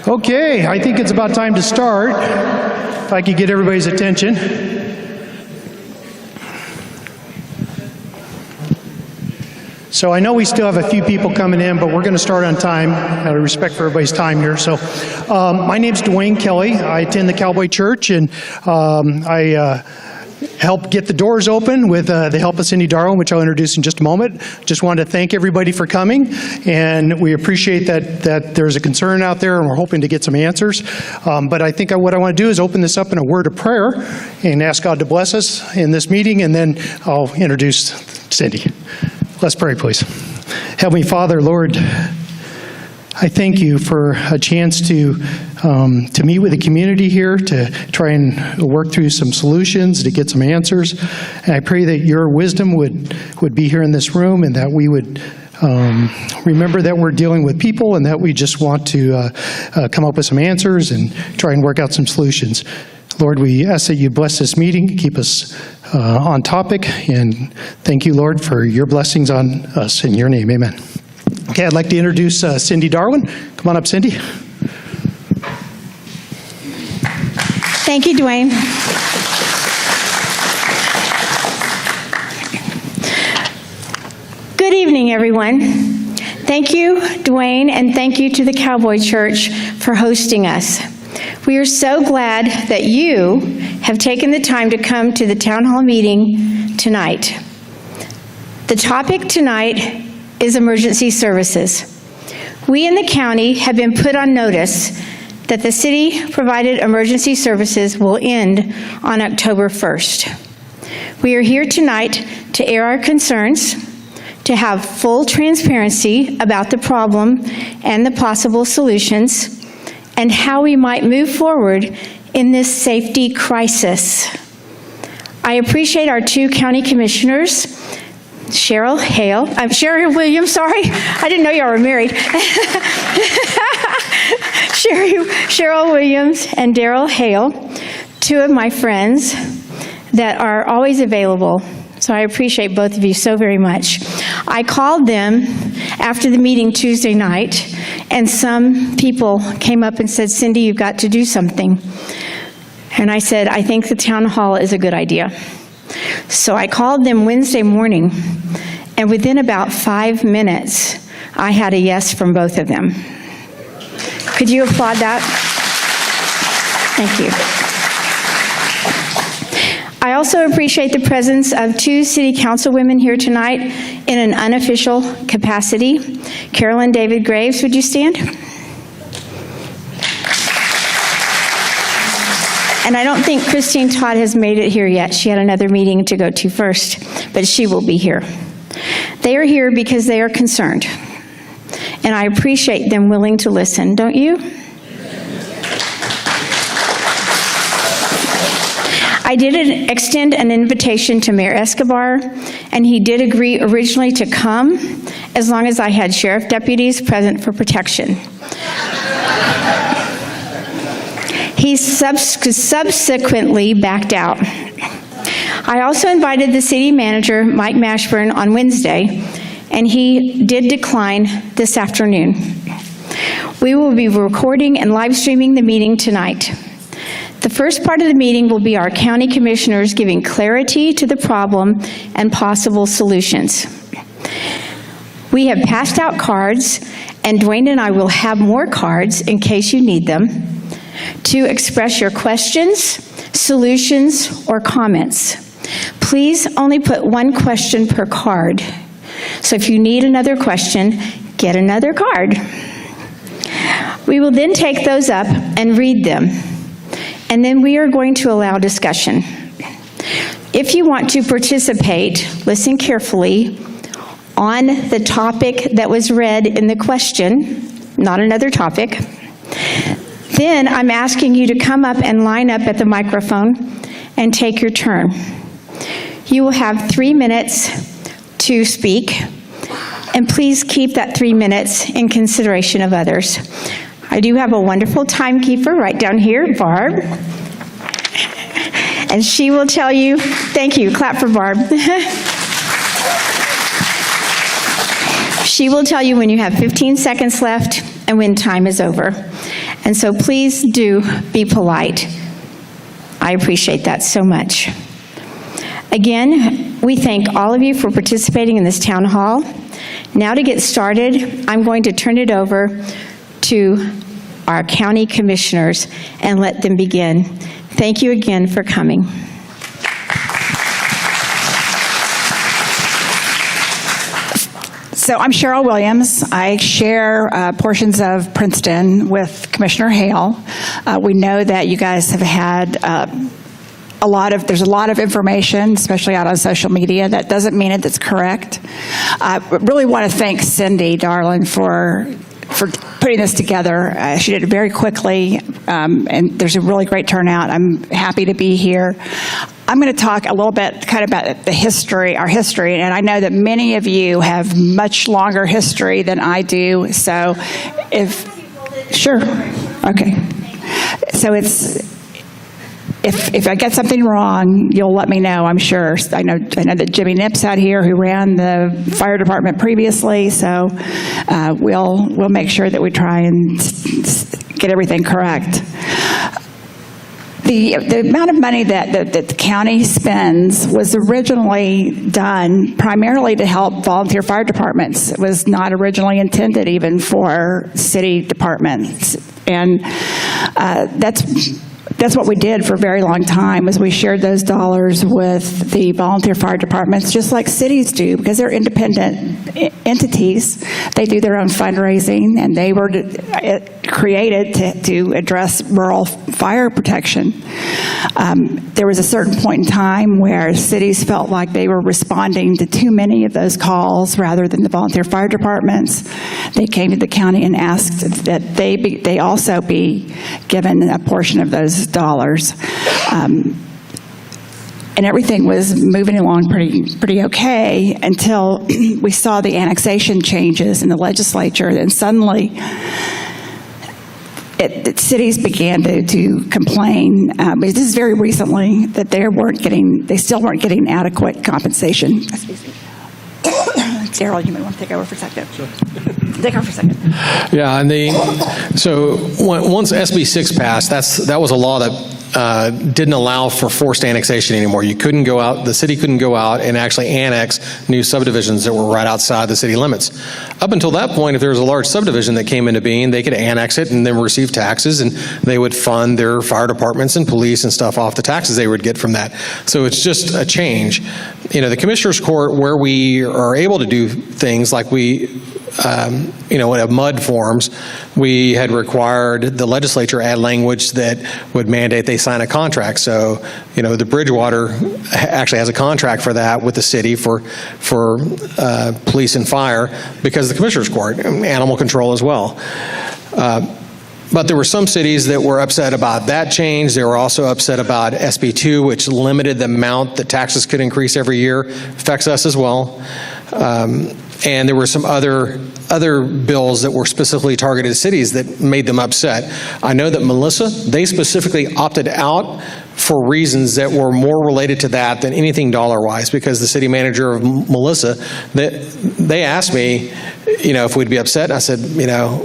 Okay, I think it's about time to start. If I could get everybody's attention. So I know we still have a few people coming in, but we're going to start on time, out of respect for everybody's time here. So my name's Dwayne Kelly. I attend the Cowboy Church, and I help get the doors open with the help of Cyndi, Darland, which I'll introduce in just a moment. Just wanted to thank everybody for coming, and we appreciate that there's a concern out there, and we're hoping to get some answers. But I think what I want to do is open this up in a word of prayer and ask God to bless us in this meeting, and then I'll introduce Cyndi. Let's pray, please. Heavenly Father, Lord, I thank you for a chance to meet with the community here, to try and work through some solutions, to get some answers. And I pray that your wisdom would be here in this room, and that we would remember that we're dealing with people, and that we just want to come up with some answers and try and work out some solutions. Lord, we ask that you bless this meeting, keep us on topic, and thank you, Lord, for your blessings on us. In your name, amen. Okay, I'd like to introduce Cyndi Darland. Come on up, Cyndi. Thank you, Dwayne. Good evening, everyone. Thank you, Dwayne, and thank you to the Cowboy Church for hosting us. We are so glad that you have taken the time to come to the town hall meeting tonight. The topic tonight is emergency services. We in the county have been put on notice that the city-provided emergency services will end on October 1st. We are here tonight to air our concerns, to have full transparency about the problem and the possible solutions, and how we might move forward in this safety crisis. I appreciate our two county commissioners, Darrel Hale, Cheryl Williams, sorry, I didn't know y'all were married. Cheryl Williams and Darrel Hale, two of my friends that are always available. So I appreciate both of you so very much. I called them after the meeting Tuesday night, and some people came up and said, Cyndi, you've got to do something. And I said, I think the town hall is a good idea. So I called them Wednesday morning, and within about 5 minutes, I had a yes from both of them. Could you applaud that? Thank you. I also appreciate the presence of two city councilwomen here tonight in an unofficial capacity. Carol and David Graves, would you stand? And I don't think Christine Todd has made it here yet. She had another meeting to go to first, but she will be here. They are here because they are concerned, and I appreciate them willing to listen, don't you? I did extend an invitation to Mayor Escobar, and he did agree originally to come as long as I had sheriff deputies present for protection. He subsequently backed out. I also invited the city manager, Mike Mashburn, on Wednesday, and he did decline this afternoon. We will be recording and live streaming the meeting tonight. The first part of the meeting will be our county commissioners giving clarity to the problem and possible solutions. We have passed out cards, and Dwayne and I will have more cards in case you need them, to express your questions, solutions, or comments. Please only put one question per card. So if you need another question, get another card. We will then take those up and read them. And then we are going to allow discussion. If you want to participate, listen carefully on the topic that was read in the question, not another topic. Then I'm asking you to come up and line up at the microphone and take your turn. You will have 3 minutes to speak, and please keep that 3 minutes in consideration of others. I do have a wonderful timekeeper right down here, Barb. And she will tell you, thank you, clap for Barb. She will tell you when you have 15 seconds left and when time is over. And so please do be polite. I appreciate that so much. Again, we thank all of you for participating in this town hall. Now to get started, I'm going to turn it over to our county commissioners and let them begin. Thank you again for coming. So I'm Cheryl Williams. I share portions of Princeton with Commissioner Hale. We know that you guys have had there's a lot of information, especially out on social media. That doesn't mean it's correct. I really want to thank Cyndi Darland for putting this together. She did it very quickly, and there's a really great turnout. I'm happy to be here. I'm going to talk a little bit kind of about our history, and I know that many of you have much longer history than I do, so sure, okay. So if I get something wrong, you'll let me know, I'm sure. I know that Jimmy Nipp's out here who ran the fire department previously, so we'll make sure that we try and get everything correct. The amount of money that the county spends was originally done primarily to help volunteer fire departments. It was not originally intended even for city departments. And that's what we did for a very long time, is we shared those dollars with the volunteer fire departments, just like cities do, because they're independent entities. They do their own fundraising, and they were created to address rural fire protection. There was a certain point in time where cities felt like they were responding to too many of those calls rather than the volunteer fire departments. They came to the county and asked that they also be given a portion of those dollars. And everything was moving along pretty okay until we saw the annexation changes in the legislature, and suddenly cities began to complain. But this is very recently that they still weren't getting adequate compensation. Excuse me. Darrell, you may want to take over for a second. Sure. Take over for a second. Yeah, and so once SB 6 passed, that was a law that didn't allow for forced annexation anymore. You couldn't go out, the city couldn't go out and actually annex new subdivisions that were right outside the city limits. Up until that point, if there was a large subdivision that came into being, they could annex it and then receive taxes, and they would fund their fire departments and police and stuff off the taxes they would get from that. So it's just a change. You know, the Commissioner's Court, where we are able to do things like in MUD forms, we had required the legislature add language that would mandate they sign a contract. So, the Bridgewater actually has a contract for that with the city for police and fire, because of the Commissioner's Court, animal control as well. But there were some cities that were upset about that change. They were also upset about SB 2, which limited the amount that taxes could increase every year. Affects us as well. And there were some other bills that were specifically targeted at cities that made them upset. I know that Melissa, they specifically opted out for reasons that were more related to that than anything dollar-wise, because the city manager of Melissa, they asked me, if we'd be upset. And I said,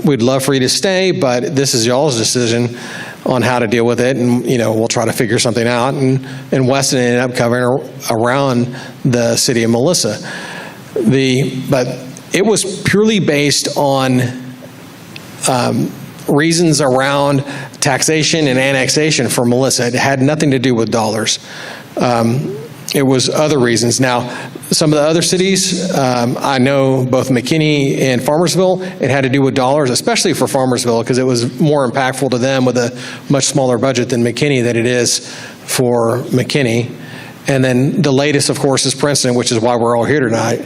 we'd love for you to stay, but this is y'all's decision on how to deal with it, and we'll try to figure something out. And Weston ended up covering around the city of Melissa. But it was purely based on reasons around taxation and annexation for Melissa. It had nothing to do with dollars. It was other reasons. Now, some of the other cities, I know both McKinney and Farmersville, it had to do with dollars, especially for Farmersville, because it was more impactful to them with a much smaller budget than McKinney than it is for McKinney. And then the latest, of course, is Princeton, which is why we're all here tonight.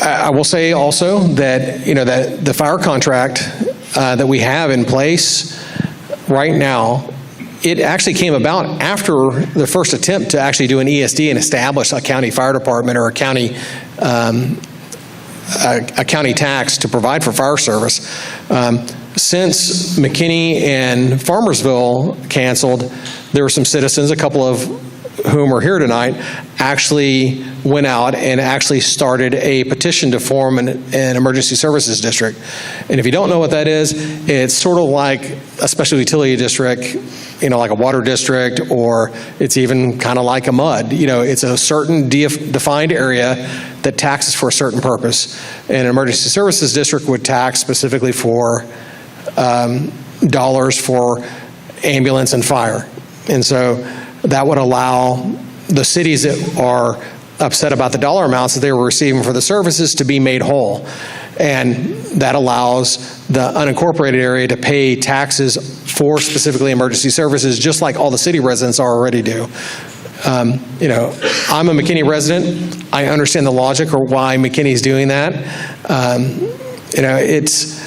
I will say also that that the fire contract that we have in place right now, it actually came about after the first attempt to actually do an ESD and establish a county fire department or a county tax to provide for fire service. Since McKinney and Farmersville canceled, there were some citizens, a couple of whom are here tonight, actually went out and actually started a petition to form an emergency services district. And if you don't know what that is, it's sort of like a special utility district, like a water district, or it's even kind of like a MUD. It's a certain defined area that taxes for a certain purpose. And an emergency services district would tax specifically for dollars for ambulance and fire. And so that would allow the cities that are upset about the dollar amounts that they were receiving for the services to be made whole. And that allows the unincorporated area to pay taxes for specifically emergency services, just like all the city residents already do. I'm a McKinney resident. I understand the logic or why McKinney's doing that. It's,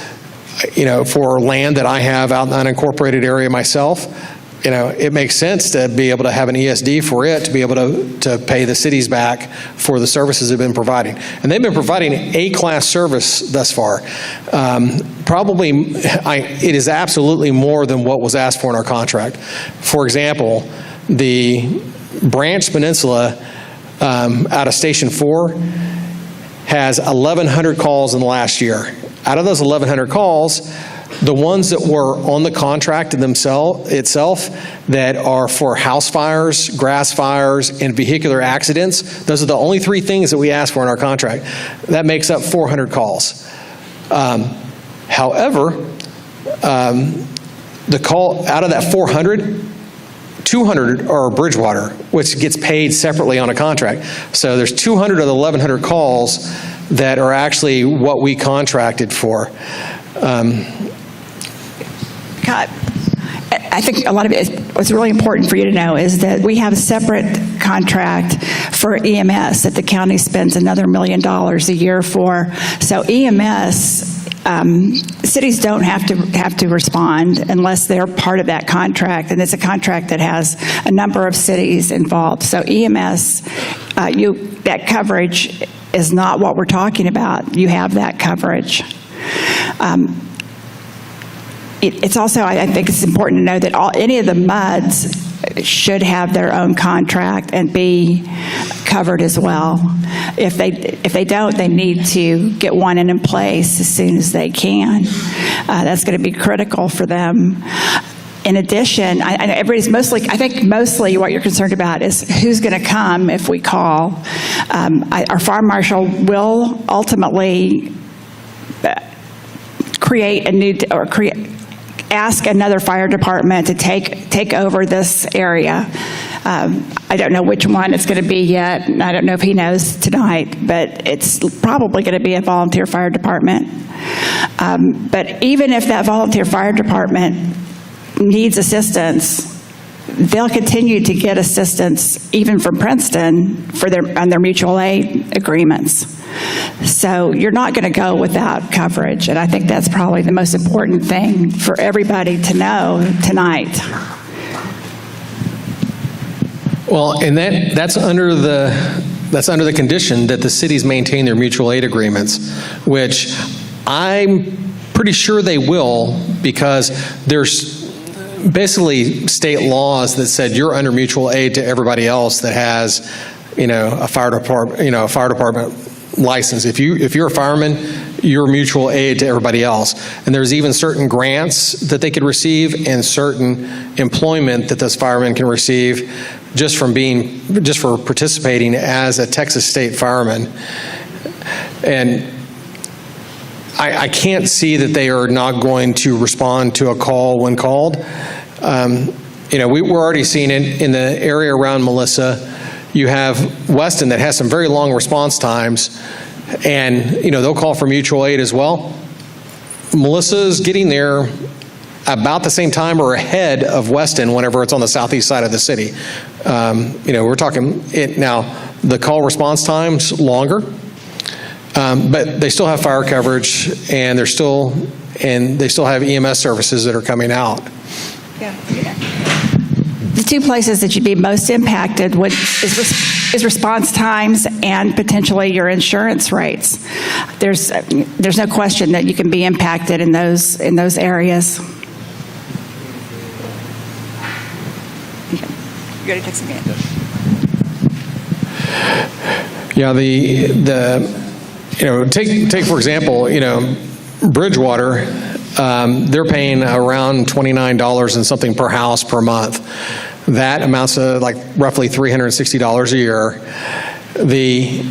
for land that I have out in the unincorporated area myself, it makes sense to be able to have an ESD for it, to be able to pay the cities back for the services they've been providing. And they've been providing A-class service thus far. It is absolutely more than what was asked for in our contract. For example, the Branch Peninsula out of Station 4 has 1,100 calls in the last year. Out of those 1,100 calls, the ones that were on the contract itself that are for house fires, grass fires, and vehicular accidents, those are the only 3 things that we asked for in our contract. That makes up 400 calls. However, the call out of that 400, 200 are Bridgewater, which gets paid separately on a contract. So there's 200 of the 1,100 calls that are actually what we contracted for. I think a lot of it, what's really important for you to know is that we have a separate contract for EMS that the county spends another $1 million a year for. So EMS, cities don't have to respond unless they're part of that contract, and it's a contract that has a number of cities involved. So EMS, that coverage is not what we're talking about. You have that coverage. It's also, I think it's important to know that any of the MUDs should have their own contract and be covered as well. If they don't, they need to get one in place as soon as they can. That's going to be critical for them. In addition, I know everybody's mostly what you're concerned about is who's going to come if we call. Our fire marshal will ultimately ask another fire department to take over this area. I don't know which one it's going to be yet, and I don't know if he knows tonight, but it's probably going to be a volunteer fire department. But even if that volunteer fire department needs assistance, they'll continue to get assistance even from Princeton on their mutual aid agreements. So you're not going to go without coverage, and I think that's probably the most important thing for everybody to know tonight. Well, and that's under the condition that the cities maintain their mutual aid agreements, which I'm pretty sure they will, because there's basically state laws that said you're under mutual aid to everybody else that has, a fire department license. If you're a fireman, you're mutual aid to everybody else. And there's even certain grants that they could receive and certain employment that those firemen can receive just for participating as a Texas state fireman. And I can't see that they are not going to respond to a call when called. We're already seeing it in the area around Melissa. You have Weston that has some very long response times, and they'll call for mutual aid as well. Melissa's getting there about the same time or ahead of Weston whenever it's on the southeast side of the city. We're talking now, the call response time's longer. But they still have fire coverage, and they still have EMS services that are coming out. Yeah. The 2 places that you'd be most impacted is response times and potentially your insurance rates. There's no question that you can be impacted in those areas. You ready to take some minutes? Yeah, take for example, Bridgewater, they're paying around $29 and something per house per month. That amounts to like roughly $360 a year. The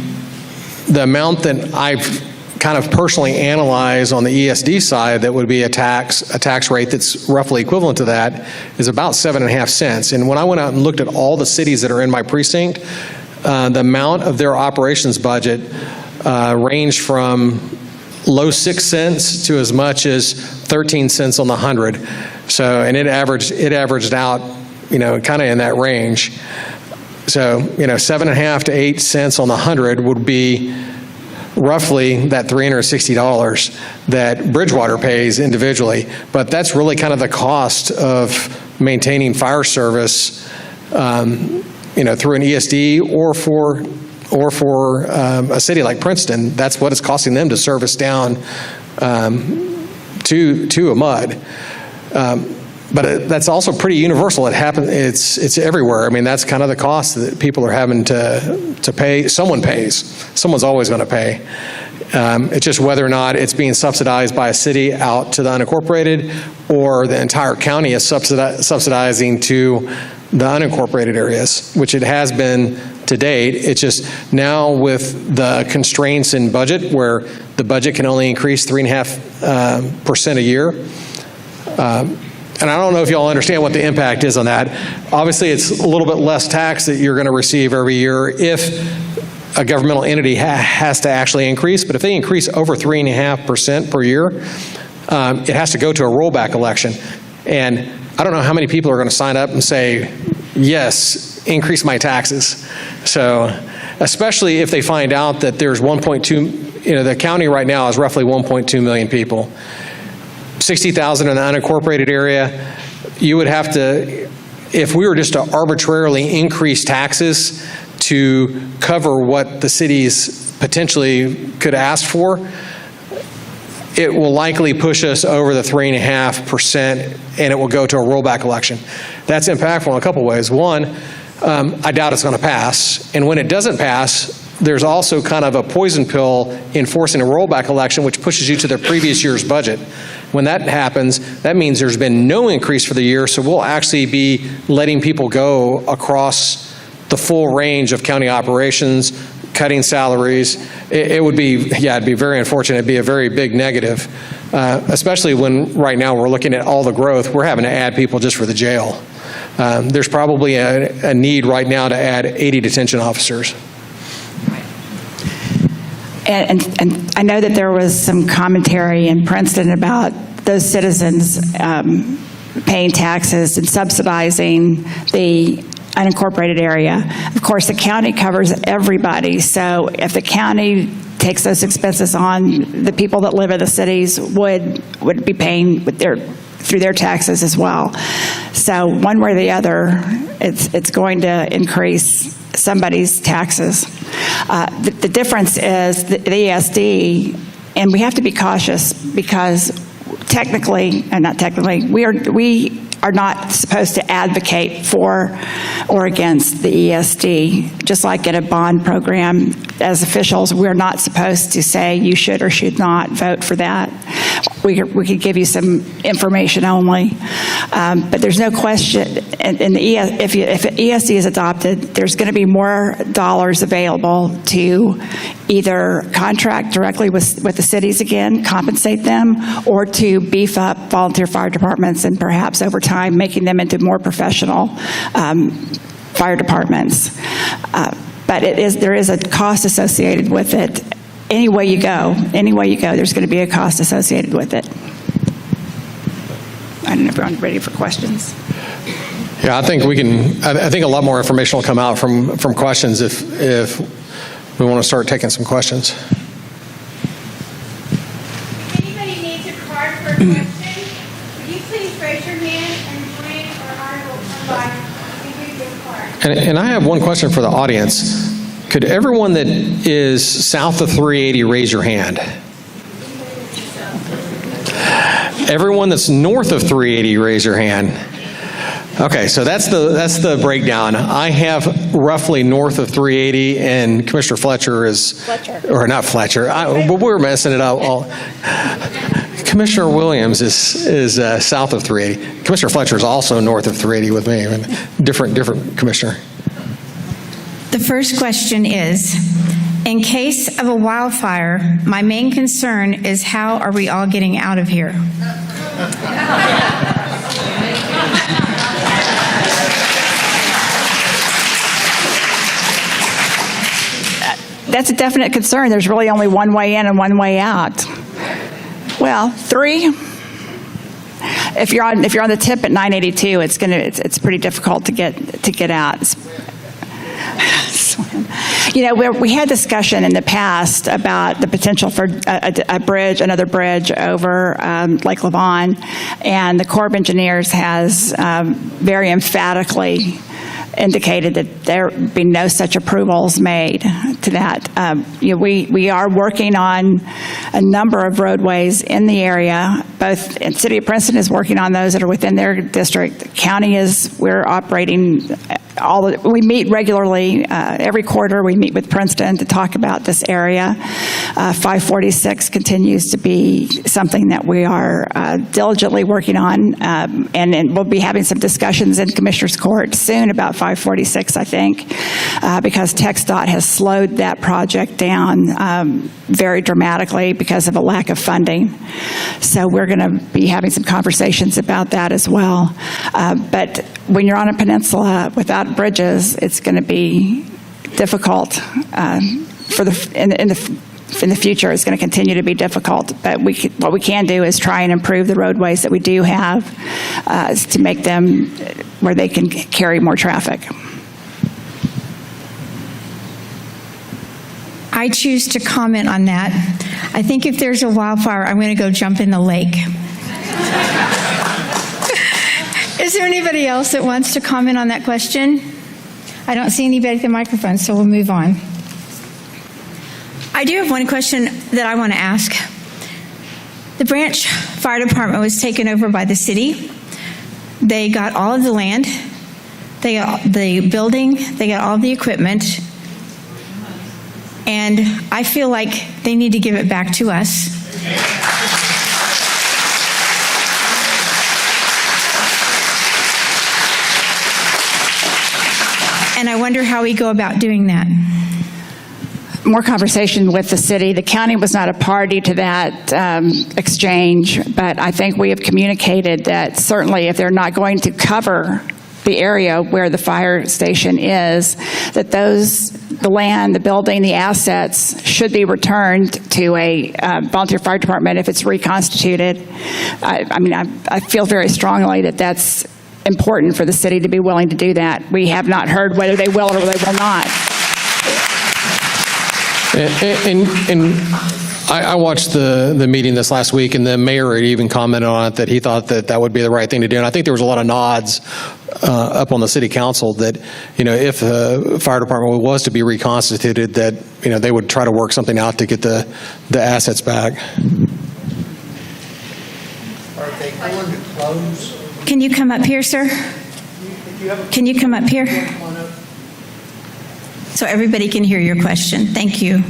amount that I've kind of personally analyzed on the ESD side that would be a tax rate that's roughly equivalent to that is about 7.5 cents. And when I went out and looked at all the cities that are in my precinct, the amount of their operations budget ranged from low 6 cents to as much as 13 cents on the 100. So, and it averaged out, kind of in that range. So, 7.5 to 8 cents on the 100 would be roughly that $360 that Bridgewater pays individually. But that's really kind of the cost of maintaining fire service, through an ESD or for a city like Princeton. That's what it's costing them to service down to a MUD. But that's also pretty universal. It happens. It's everywhere. I mean, that's kind of the cost that people are having to pay. Someone pays. Someone's always going to pay. It's just whether or not it's being subsidized by a city out to the unincorporated, or the entire county is subsidizing to the unincorporated areas, which it has been to date. It's just now with the constraints in budget, where the budget can only increase 3.5% a year. And I don't know if y'all understand what the impact is on that. Obviously, it's a little bit less tax that you're going to receive every year if a governmental entity has to actually increase. But if they increase over 3.5% per year, it has to go to a rollback election. And I don't know how many people are going to sign up and say, yes, increase my taxes. So, especially if they find out that there's 1.2, the county right now is roughly 1.2 million people. 60,000 in the unincorporated area, you would have to, if we were just to arbitrarily increase taxes to cover what the cities potentially could ask for, it will likely push us over the 3.5%, and it will go to a rollback election. That's impactful in a couple ways. One, I doubt it's going to pass. And when it doesn't pass, there's also kind of a poison pill in forcing a rollback election, which pushes you to the previous year's budget. When that happens, that means there's been no increase for the year, so we'll actually be letting people go across the full range of county operations, cutting salaries. It would be, it'd be very unfortunate. It'd be a very big negative, especially when right now we're looking at all the growth. We're having to add people just for the jail. There's probably a need right now to add 80 detention officers. And I know that there was some commentary in Princeton about those citizens paying taxes and subsidizing the unincorporated area. Of course, the county covers everybody, so if the county takes those expenses on, the people that live in the cities would be paying through their taxes as well. So one way or the other, it's going to increase somebody's taxes. The difference is the ESD, and we have to be cautious because we are not supposed to advocate for or against the ESD. Just like in a bond program, as officials, we're not supposed to say you should or should not vote for that. We could give you some information only, but there's no question. If ESD is adopted, there's going to be more dollars available to either contract directly with the cities again, compensate them, or to beef up volunteer fire departments and perhaps over time making them into more professional fire departments. But there is a cost associated with it. Any way you go, there's going to be a cost associated with it. I don't know if everyone's ready for questions. Yeah, I think I think a lot more information will come out from questions if we want to start taking some questions. If anybody needs a card for a question, would you please raise your hand and Dwayne or I will come by and give you a card. And I have one question for the audience. Could everyone that is south of 380 raise your hand? Everyone that's north of 380 raise your hand. Okay, so that's the breakdown. I have roughly north of 380, and Commissioner Fletcher is, or not Fletcher, but we're messing it up. Commissioner Williams is south of 380. Commissioner Fletcher is also north of 380 with me, different commissioner. The first question is, in case of a wildfire, my main concern is how are we all getting out of here? That's a definite concern. There's really only one way in and one way out. Well, three. If you're on the tip at 982, it's pretty difficult to get out. You know, we had discussion in the past about the potential for another bridge over Lake Lavon, and the Corps of Engineers has very emphatically indicated that there be no such approvals made to that. We are working on a number of roadways in the area. Both the City of Princeton is working on those that are within their district. The county we're operating we meet regularly. Every quarter we meet with Princeton to talk about this area. 546 continues to be something that we are diligently working on, and we'll be having some discussions in Commissioner's Court soon about 546, I think, because TxDOT has slowed that project down very dramatically because of a lack of funding. So we're going to be having some conversations about that as well. But when you're on a peninsula without bridges, it's going to be difficult in the future. It's going to continue to be difficult. But what we can do is try and improve the roadways that we do have to make them where they can carry more traffic. I choose to comment on that. I think if there's a wildfire, I'm going to go jump in the lake. Is there anybody else that wants to comment on that question? I don't see anybody at the microphone, so we'll move on. I do have one question that I want to ask. The Branch Fire Department was taken over by the city. They got all of the land, they got the building, they got all of the equipment, and I feel like they need to give it back to us. And I wonder how we go about doing that. More conversation with the city. The county was not a party to that exchange, but I think we have communicated that certainly if they're not going to cover the area where the fire station is, that the land, the building, the assets should be returned to a volunteer fire department if it's reconstituted. I feel very strongly that that's important for the city to be willing to do that. We have not heard whether they will or they will not. And I watched the meeting this last week, and the mayor had even commented on it that he thought that would be the right thing to do. And I think there was a lot of nods up on the city council that, if the fire department was to be reconstituted, that, they would try to work something out to get the assets back. Are they going to close? Can you come up here, sir? Can you come up here? So everybody can hear your question. Thank you.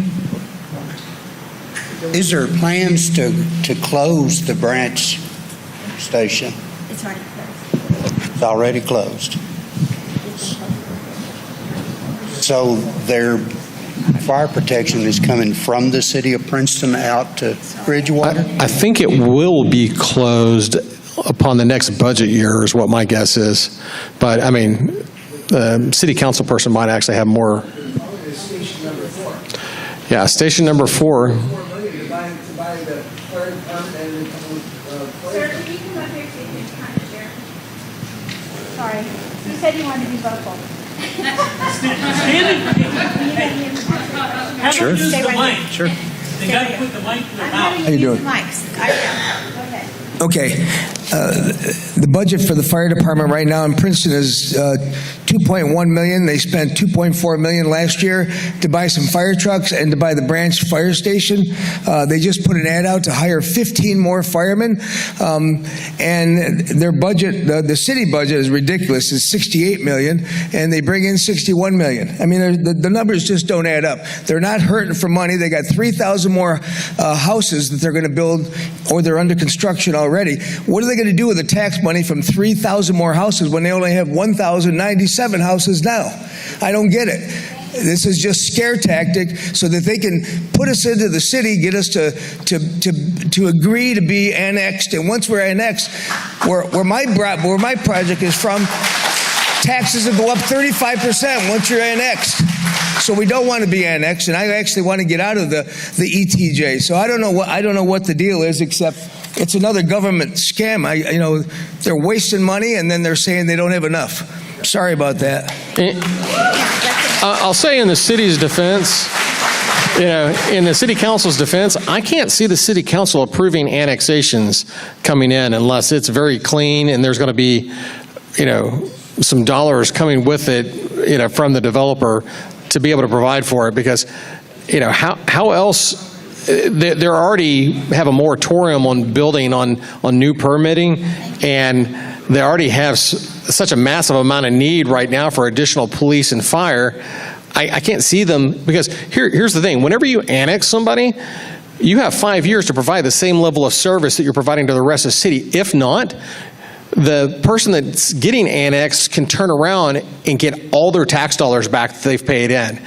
Is there plans to close the branch station? It's already closed. It's already closed. So their fire protection is coming from the city of Princeton out to Bridgewater? I think it will be closed upon the next budget year is what my guess is. But, the city council person might actually have more. Station number 4. Yeah, station number 4. $4 million to buy the fire department and Sir, can you come up here so you can kind of share? Sorry. You said you wanted to be vocal. Sure. Use the mic. Sure. They got to put the mic in their mouth. How you doing? Mics. I know. Go ahead. Okay. The budget for the fire department right now in Princeton is $2.1 million. They spent $2.4 million last year to buy some fire trucks and to buy the branch fire station. They just put an ad out to hire 15 more firemen, and their budget, the city budget, is ridiculous. It's $68 million, and they bring in $61 million. I mean, the numbers just don't add up. They're not hurting for money. They got 3,000 more houses that they're going to build, or they're under construction already. What are they going to do with the tax money from 3,000 more houses when they only have 1,097 houses now? I don't get it. This is just scare tactic so that they can put us into the city, get us to agree to be annexed. And once we're annexed, where my project is from, taxes will go up 35% once you're annexed. So we don't want to be annexed, and I actually want to get out of the ETJ. So I don't know what the deal is, except it's another government scam. They're wasting money, and then they're saying they don't have enough. Sorry about that. I'll say in the city's defense, in the city council's defense, I can't see the city council approving annexations coming in unless it's very clean and there's going to be, some dollars coming with it, from the developer to be able to provide for it. Because, how else? They already have a moratorium on building on new permitting, and they already have such a massive amount of need right now for additional police and fire. I can't see them, because here's the thing. Whenever you annex somebody, you have 5 years to provide the same level of service that you're providing to the rest of the city. If not, the person that's getting annexed can turn around and get all their tax dollars back that they've paid in.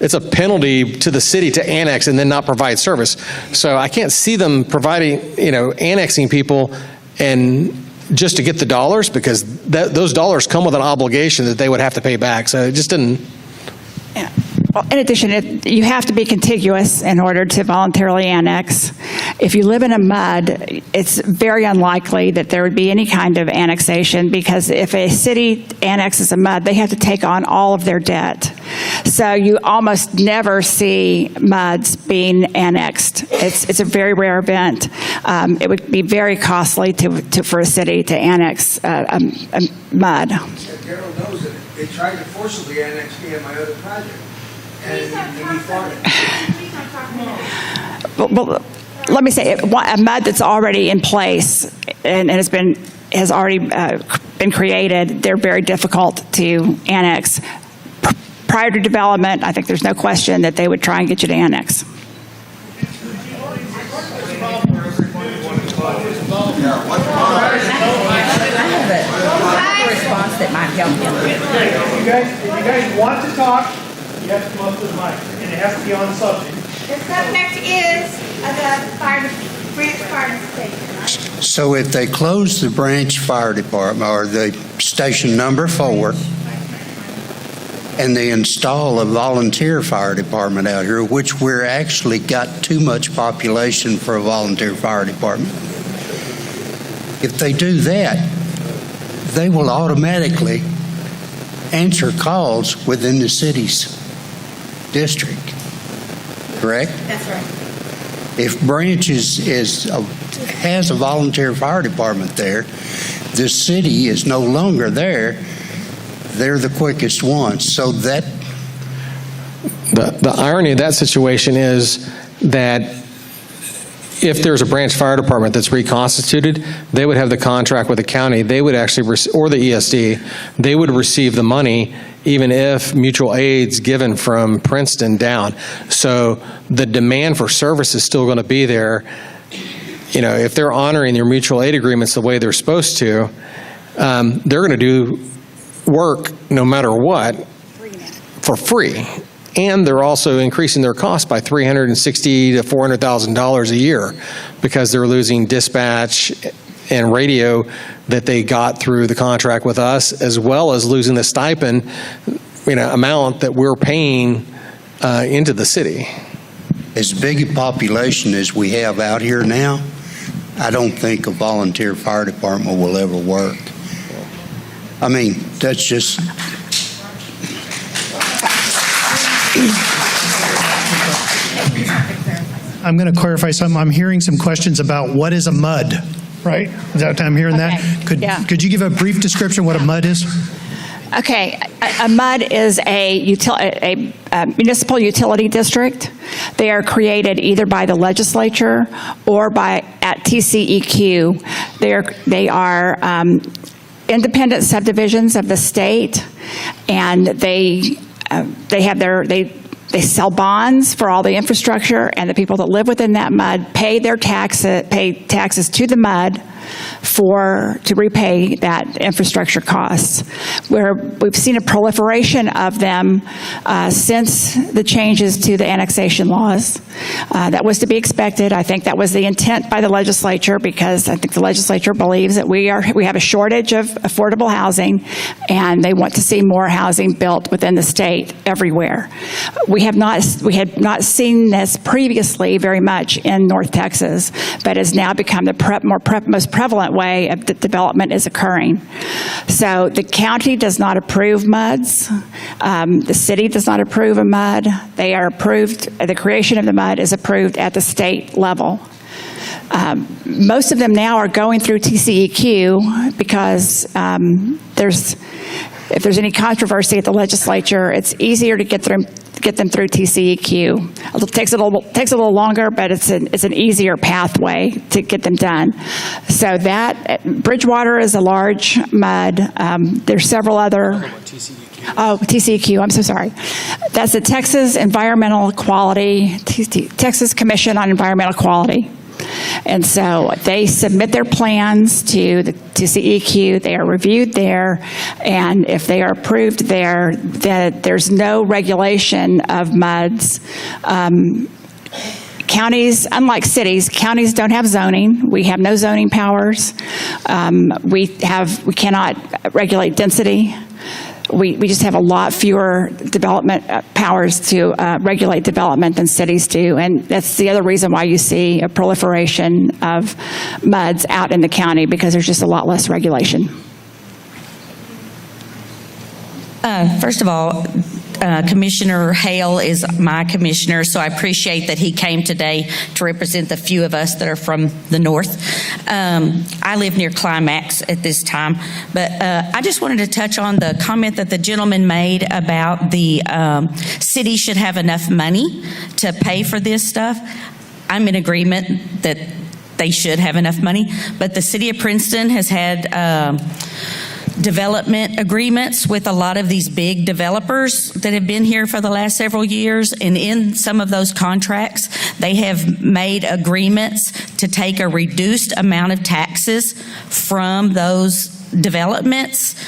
It's a penalty to the city to annex and then not provide service. So I can't see them providing, annexing people and just to get the dollars, because those dollars come with an obligation that they would have to pay back. So it just didn't. Yeah. Well, in addition, you have to be contiguous in order to voluntarily annex. If you live in a MUD, it's very unlikely that there would be any kind of annexation, because if a city annexes a MUD, they have to take on all of their debt. So you almost never see MUDs being annexed. It's a very rare event. It would be very costly for a city to annex a MUD. Darrell knows it. They tried to forcibly annex me and my other project. Please don't talk about it. Please don't talk about it. Well, let me say, a MUD that's already in place and has already been created, they're very difficult to annex. Prior to development, I think there's no question that they would try and get you to annex. Response that might help him. If you guys want to talk, you have to come up to the mic, and it has to be on the subject. The subject is the branch fire station. So if they close the branch fire department, or the station number 4, and they install a volunteer fire department out here, which we're actually got too much population for a volunteer fire department. If they do that, they will automatically answer calls within the city's district. Correct? That's right. If Branch has a volunteer fire department there, the city is no longer there. They're the quickest ones. So that The irony of that situation is that if there's a branch fire department that's reconstituted, they would have the contract with the county. They would actually, or the ESD, they would receive the money even if mutual aid's given from Princeton down. So the demand for service is still going to be there. If they're honoring their mutual aid agreements the way they're supposed to, they're going to do work no matter what for free. And they're also increasing their cost by $360,000 to $400,000 a year, because they're losing dispatch and radio that they got through the contract with us, as well as losing the stipend, amount that we're paying into the city. as big a population as we have out here now, I don't think a volunteer fire department will ever work. I mean, that's just... I'm going to clarify something. I'm hearing some questions about what is a mud, right? Is that I'm hearing Okay, that? yeah. Could you give a brief description of what a mud is? Okay, a MUD is a municipal utility district. They are created either by the legislature or at TCEQ. They are independent subdivisions of the state, and they sell bonds for all the infrastructure, and the people that live within that MUD pay taxes to the MUD to repay that infrastructure costs. Where we've seen a proliferation of them since the changes to the annexation laws. That was to be expected. I think that was the intent by the legislature, because I think the legislature believes that we have a shortage of affordable housing, and they want to see more housing built within the state everywhere. We had not seen this previously very much in North Texas, but has now become the most prevalent way of the development is occurring. So the county does not approve MUDs. The city does not approve a MUD. They are approved, the creation of the MUD is approved at the state level. Most of them now are going through TCEQ because if there's any controversy at the legislature, it's easier to get them through TCEQ. It takes a little longer, but it's an easier pathway to get them done. So that Bridgewater is a large MUD. There's several other. TCEQ. I'm so sorry. That's the Texas Environmental Quality, Texas Commission on Environmental Quality. And so they submit their plans to CEQ, they are reviewed there, and if they are approved there, that there's no regulation of MUDs. Counties, unlike cities, counties don't have zoning. We have no zoning powers. We cannot regulate density. We just have a lot fewer development powers to regulate development than cities do, and that's the other reason why you see a proliferation of MUDs out in the county, because there's just a lot less regulation. First of all, Commissioner Hale is my commissioner, so I appreciate that he came today to represent the few of us that are from the north. I live near Climax at this time, but I just wanted to touch on the comment that the gentleman made about the city should have enough money to pay for this stuff. I'm in agreement that they should have enough money, but the city of Princeton has had development agreements with a lot of these big developers that have been here for the last several years, and in some of those contracts they have made agreements to take a reduced amount of taxes from those developments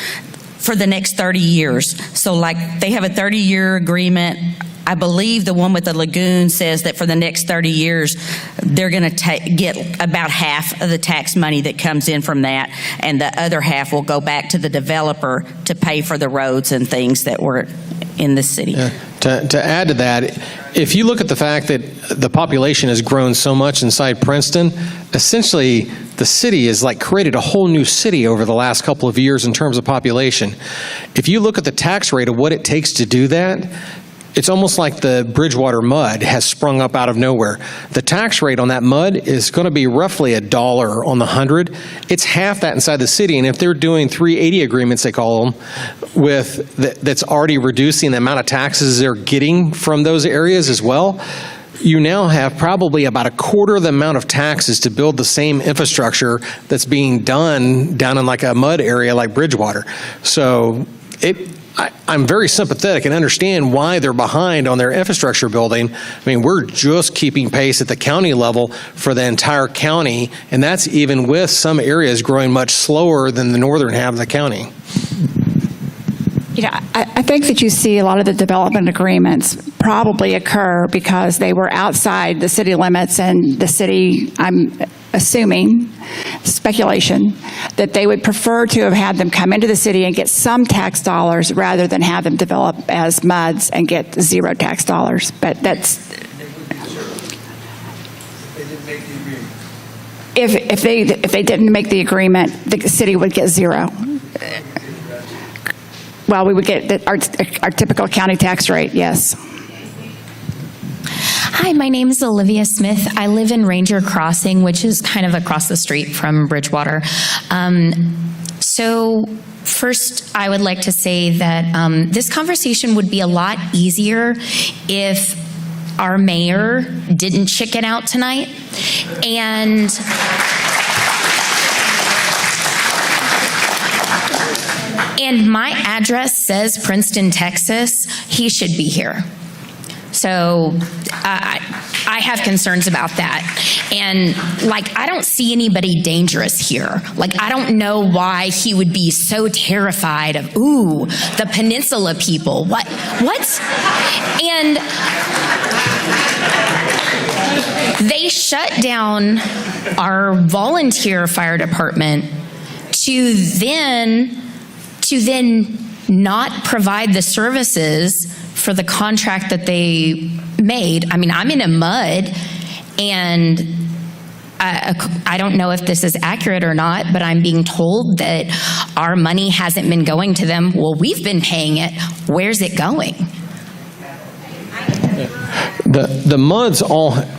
for the next 30 years. So like they have a 30-year agreement. I believe the one with the lagoon says that for the next 30 years, they're going to get about half of the tax money that comes in from that, and the other half will go back to the developer to pay for the roads and things that were in the city. Yeah. To add to that, if you look at the fact that the population has grown so much inside Princeton, essentially the city has created a whole new city over the last couple of years in terms of population. If you look at the tax rate of what it takes to do that, it's almost like the Bridgewater MUD has sprung up out of nowhere. The tax rate on that MUD is going to be roughly $1 on the 100. It's half that inside the city, and if they're doing 380 agreements, they call them, that's already reducing the amount of taxes they're getting from those areas as well, you now have probably about a quarter of the amount of taxes to build the same infrastructure that's being done down in a MUD area like Bridgewater. So I'm very sympathetic and understand why they're behind on their infrastructure building. I mean, we're just keeping pace at the county level for the entire county, and that's even with some areas growing much slower than the northern half of the county. I think that you see a lot of the development agreements probably occur because they were outside the city limits, and the city, I'm assuming, speculation, that they would prefer to have had them come into the city and get some tax dollars rather than have them develop as MUDs and get zero tax dollars. But that's... If they didn't make the agreement, the city would get zero. Well, we would get our typical county tax rate, yes. Hi, my name is Olivia Smith. I live in Ranger Crossing, which is kind of across the street from Bridgewater. So first, I would like to say that this conversation would be a lot easier if our mayor didn't chicken out tonight. And my address says Princeton, Texas. He should be here. So I have concerns about that. And I don't see anybody dangerous here. I don't know why he would be so terrified of, the Peninsula people. What? And they shut down our volunteer fire department to then not provide the services for the contract that they made. I mean, I'm in a mud, and I don't know if this is accurate or not, but I'm being told that our money hasn't been going to them. Well, we've been paying it. Where's it going? The MUDs,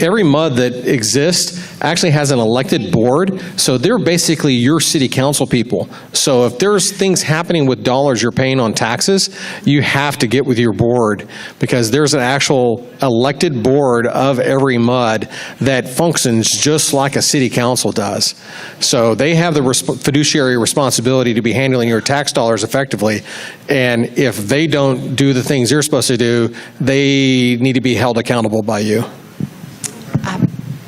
every MUD that exists actually has an elected board, so they're basically your city council people. So if there's things happening with dollars you're paying on taxes, you have to get with your board, because there's an actual elected board of every MUD that functions just like a city council does. So they have the fiduciary responsibility to be handling your tax dollars effectively, and if they don't do the things they're supposed to do, they need to be held accountable by you.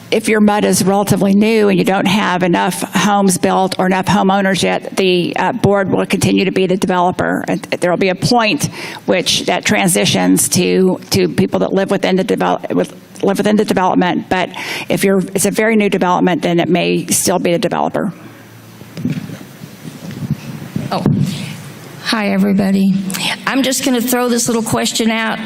If your MUD is relatively new and you don't have enough homes built or enough homeowners yet, the board will continue to be the developer. There will be a point which that transitions to people that live within the development. But if it's a very new development, then it may still be the developer. Oh, hi everybody. I'm just going to throw this little question out.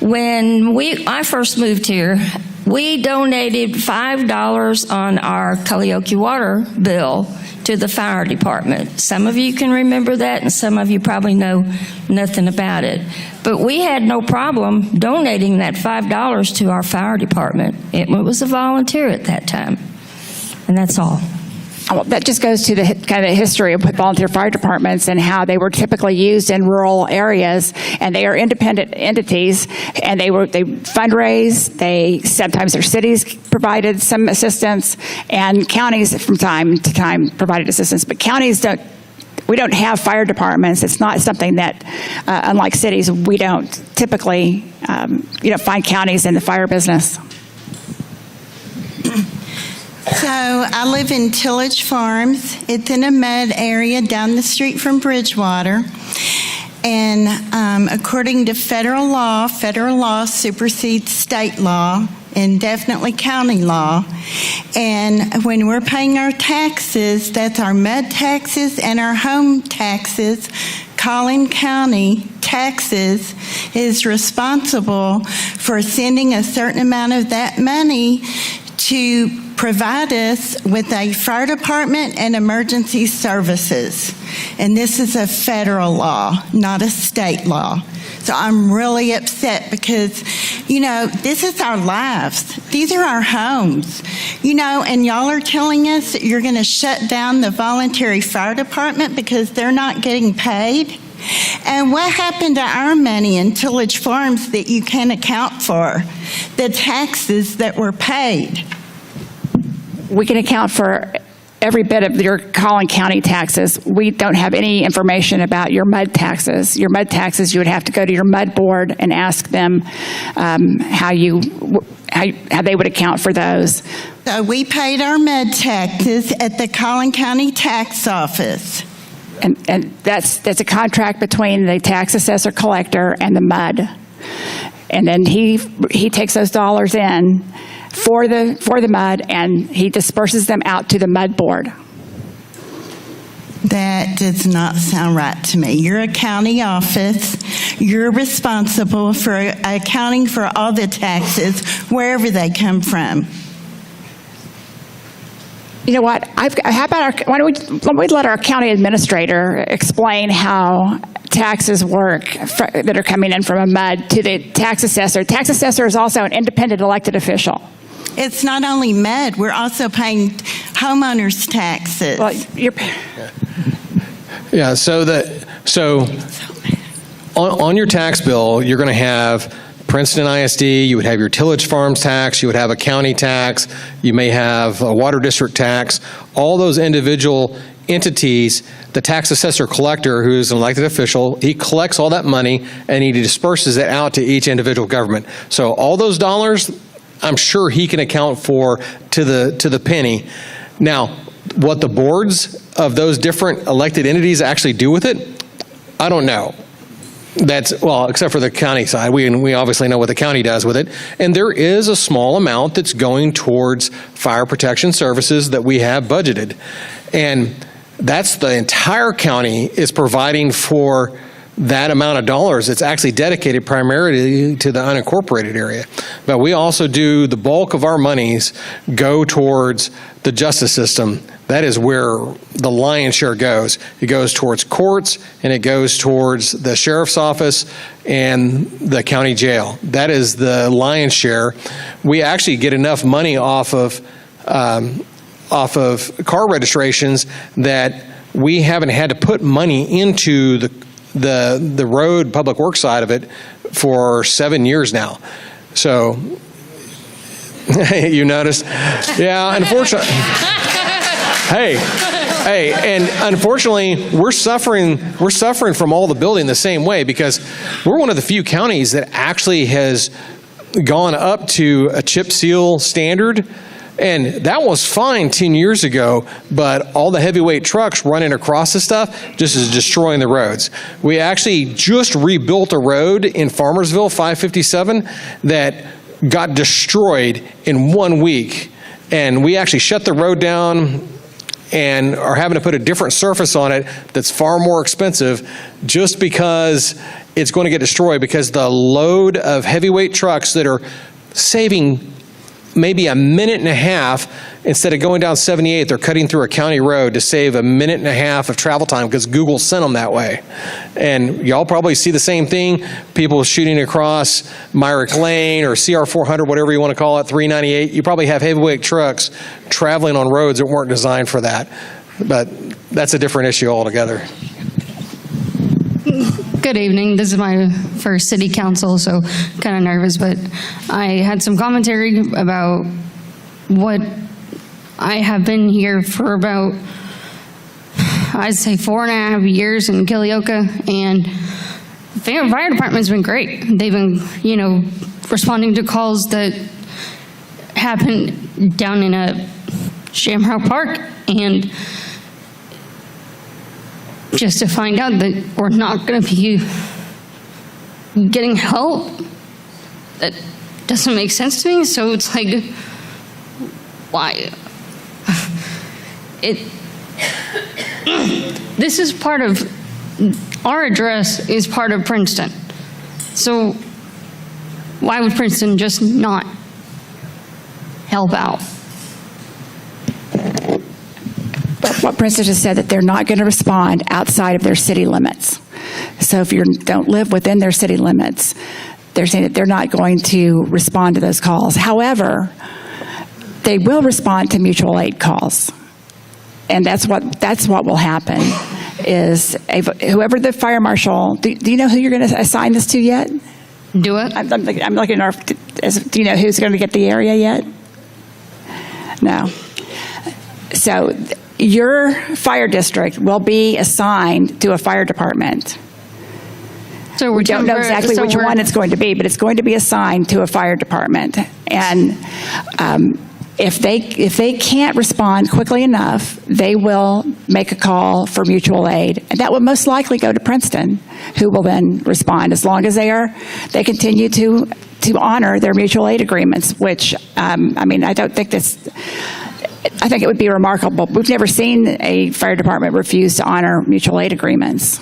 When I first moved here, we donated $5 on our Culleoke water bill to the fire department. Some of you can remember that, and some of you probably know nothing about it. But we had no problem donating that $5 to our fire department. It was a volunteer at that time, and that's all. That just goes to the kind of history of volunteer fire departments and how they were typically used in rural areas, and they are independent entities, and they fundraise. Sometimes their cities provided some assistance, and counties from time to time provided assistance. But counties we don't have fire departments. It's not something that, unlike cities, we don't typically find counties in the fire business. So I live in Tillage Farms. It's in a mud area down the street from Bridgewater. And according to federal law supersedes state law and definitely county law. And when we're paying our taxes, that's our mud taxes and our home taxes, Collin County taxes is responsible for sending a certain amount of that money to provide us with a fire department and emergency services. And this is a federal law, not a state law. So I'm really upset because, this is our lives. These are our homes. And y'all are telling us that you're going to shut down the voluntary fire department because they're not getting paid. And what happened to our money in Tillage Farms that you can't account for? The taxes that were paid. We can account for every bit of your Collin County taxes. We don't have any information about your MUD taxes. Your MUD taxes, you would have to go to your MUD board and ask them how they would account for those. So we paid our MUD taxes at the Collin County Tax Office. And that's a contract between the tax assessor collector and the MUD. And then he takes those dollars in for the MUD, and he disperses them out to the MUD board. That does not sound right to me. You're a county office. You're responsible for accounting for all the taxes, wherever they come from. You know what? Why don't we let our county administrator explain how taxes work that are coming in from a MUD to the tax assessor. Tax assessor is also an independent elected official. It's not only med, we're also paying homeowners taxes. Well, you're... Yeah, so on your tax bill, you're going to have Princeton ISD, you would have your tillage farms tax, you would have a county tax, you may have a water district tax, all those individual entities, the tax assessor collector, who is an elected official, he collects all that money and he disperses it out to each individual government. So all those dollars, I'm sure he can account for to the penny. Now, what the boards of those different elected entities actually do with it, I don't know. That's, well, except for the county side. We obviously know what the county does with it. And there is a small amount that's going towards fire protection services that we have budgeted. And that's the entire county is providing for that amount of dollars. It's actually dedicated primarily to the unincorporated area. But we also do, the bulk of our monies go towards the justice system. That is where the lion's share goes. It goes towards courts, and it goes towards the sheriff's office and the county jail. That is the lion's share. We actually get enough money off of car registrations that we haven't had to put money into the road public works side of it for 7 years now. So you notice? Yeah, unfortunately. Hey, and unfortunately, we're suffering from all the building the same way, because we're one of the few counties that actually has gone up to a chip seal standard. And that was fine 10 years ago, but all the heavyweight trucks running across this stuff just is destroying the roads. We actually just rebuilt a road in Farmersville, 557, that got destroyed in 1 week. And we actually shut the road down and are having to put a different surface on it that's far more expensive, just because it's going to get destroyed, because the load of heavyweight trucks that are saving maybe a minute and a half, instead of going down 78, they're cutting through a county road to save a minute and a half of travel time because Google sent them that way. And y'all probably see the same thing, people shooting across Myrick Lane or CR 400, whatever you want to call it, 398. You probably have heavyweight trucks traveling on roads that weren't designed for that. But that's a different issue altogether. Good evening. This is my first city council, so kind of nervous, but I had some commentary about what I have been here for about, I'd say 4.5 years in Keokuk, and the fire department's been great. They've been, responding to calls that happen down in a Shamrock Park, and just to find out that we're not going to be getting help, that doesn't make sense to me. So it's like, why? This is part of, our address is part of Princeton. So why would Princeton just not help out? What Princeton just said, that they're not going to respond outside of their city limits. So if you don't live within their city limits, they're saying that they're not going to respond to those calls. However, they will respond to mutual aid calls. And that's what will happen, is whoever the fire marshal, do you know who you're going to assign this to yet? Do it? I'm looking at do you know who's going to get the area yet? No. So your fire district will be assigned to a fire department. So we don't know exactly which one it's going to be, but it's going to be assigned to a fire department. And if they can't respond quickly enough, they will make a call for mutual aid, and that will most likely go to Princeton, who will then respond, as long as they continue to honor their mutual aid agreements. Which I think it would be remarkable. We've never seen a fire department refuse to honor mutual aid agreements.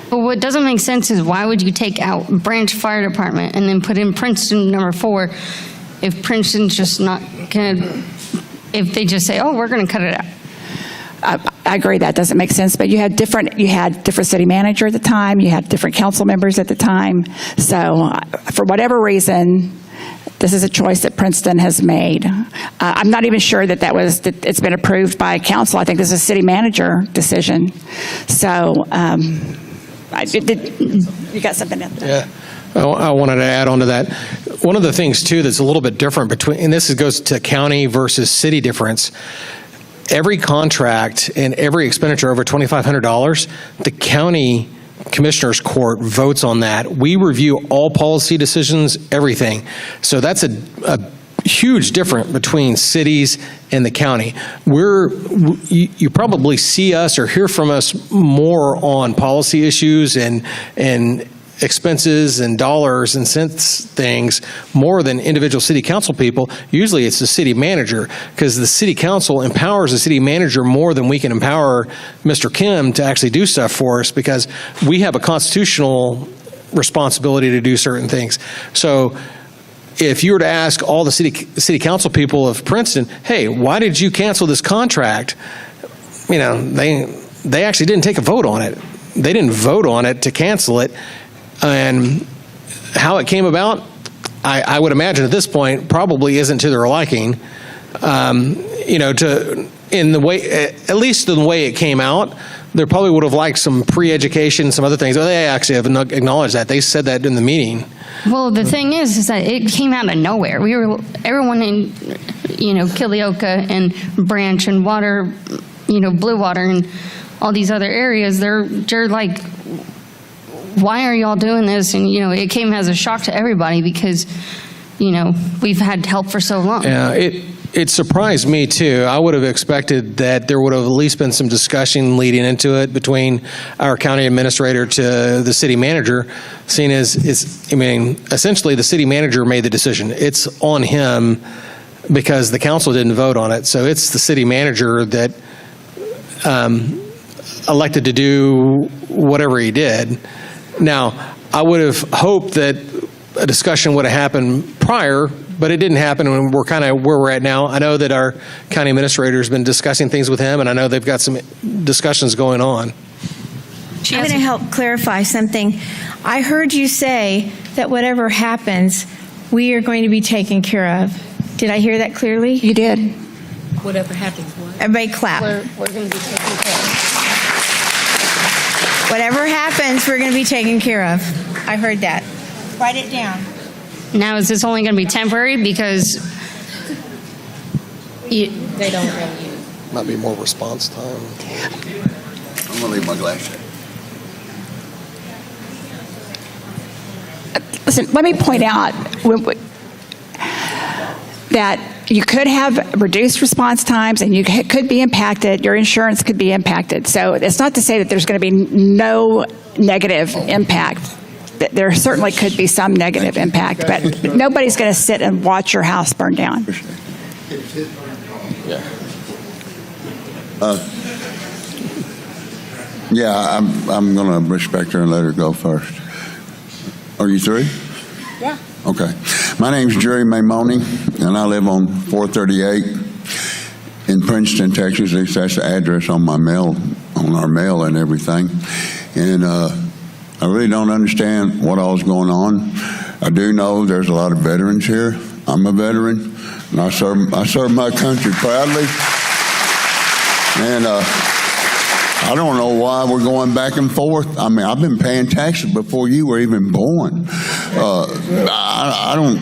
But what doesn't make sense is, why would you take out Branch Fire Department and then put in Princeton number 4 if Princeton's just not going to, if they just say, oh, we're going to cut it out? I agree that doesn't make sense, but you had different city manager at the time, you had different council members at the time. So for whatever reason, this is a choice that Princeton has made. I'm not even sure that it's been approved by council. I think this is a city manager decision. So you got something in there? Yeah. I wanted to add on to that. One of the things, too, that's a little bit different between, and this goes to county versus city difference, every contract and every expenditure over $2,500, the county commissioners court votes on that. We review all policy decisions, everything. So that's a huge difference between cities and the county. You probably see us or hear from us more on policy issues and expenses and dollars and cents things more than individual city council people. Usually it's the city manager, because the city council empowers the city manager more than we can empower Mr. Kim to actually do stuff for us, because we have a constitutional responsibility to do certain things. So if you were to ask all the city council people of Princeton, hey, why did you cancel this contract? You know, they actually didn't take a vote on it. They didn't vote on it to cancel it. And how it came about, I would imagine at this point probably isn't to their liking. In the way, at least in the way it came out, they probably would have liked some pre-education, some other things. They actually have acknowledged that. They said that in the meeting. Well, the thing is that it came out of nowhere. Everyone in, Keokuk and Branch and Water, Blue Water and all these other areas, they're like, why are y'all doing this? And, it came as a shock to everybody because, we've had help for so long. Yeah, it surprised me too. I would have expected that there would have at least been some discussion leading into it between our county administrator to the city manager, seeing as essentially the city manager made the decision. It's on him because the council didn't vote on it. So it's the city manager that elected to do whatever he did. Now, I would have hoped that a discussion would have happened prior, but it didn't happen, and we're kind of where we're at now. I know that our county administrator has been discussing things with him, and I know they've got some discussions going on. I'm going to help clarify something. I heard you say that whatever happens, we are going to be taken care of. Did I hear that clearly? You did. Whatever happens, what? Everybody clap. We're going to be taken care of. Whatever happens, we're going to be taken care of. I heard that. Write it down. Now, is this only going to be temporary? Because They don't have you. Might be more response time. I'm going to leave my glass. Listen, let me point out that you could have reduced response times and you could be impacted, your insurance could be impacted. So it's not to say that there's going to be no negative impact. There certainly could be some negative impact, but nobody's going to sit and watch your house burn down. Yeah, I'm going to respect her and let her go first. Are you through? Yeah. Okay. My name's Jerry Maimoni, and I live on 438 in Princeton, Texas. At least that's the address on my mail, on our mail and everything. And I really don't understand what all's going on. I do know there's a lot of veterans here. I'm a veteran, and I serve my country proudly. And I don't know why we're going back and forth. I mean, I've been paying taxes before you were even born. I don't,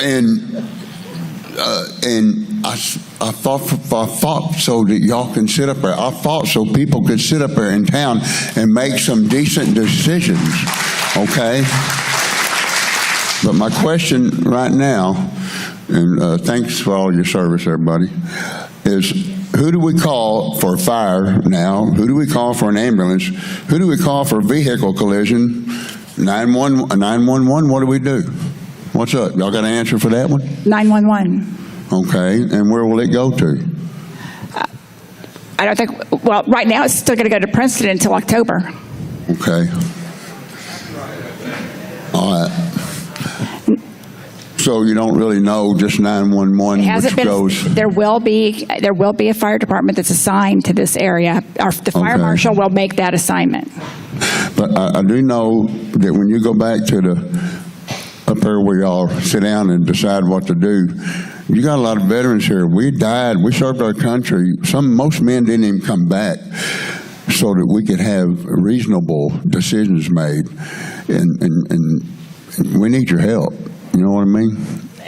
and I fought so that y'all can sit up there. I fought so people could sit up there in town and make some decent decisions, okay? But my question right now, and thanks for all your service, everybody, is who do we call for fire now? Who do we call for an ambulance? Who do we call for a vehicle collision? 911, what do we do? What's up? Y'all got an answer for that one? 911. Okay, and where will it go to? I don't think, well, right now it's still going to go to Princeton until October. Okay. All right. So you don't really know just 911, It hasn't which been, goes. there will be a fire department that's assigned to this area. The fire Okay. marshal will make that assignment. But I do know that when you go back to up there where y'all sit down and decide what to do, you got a lot of veterans here. We died, we served our country. Most men didn't even come back so that we could have reasonable decisions made. And we need your help. You know what I mean?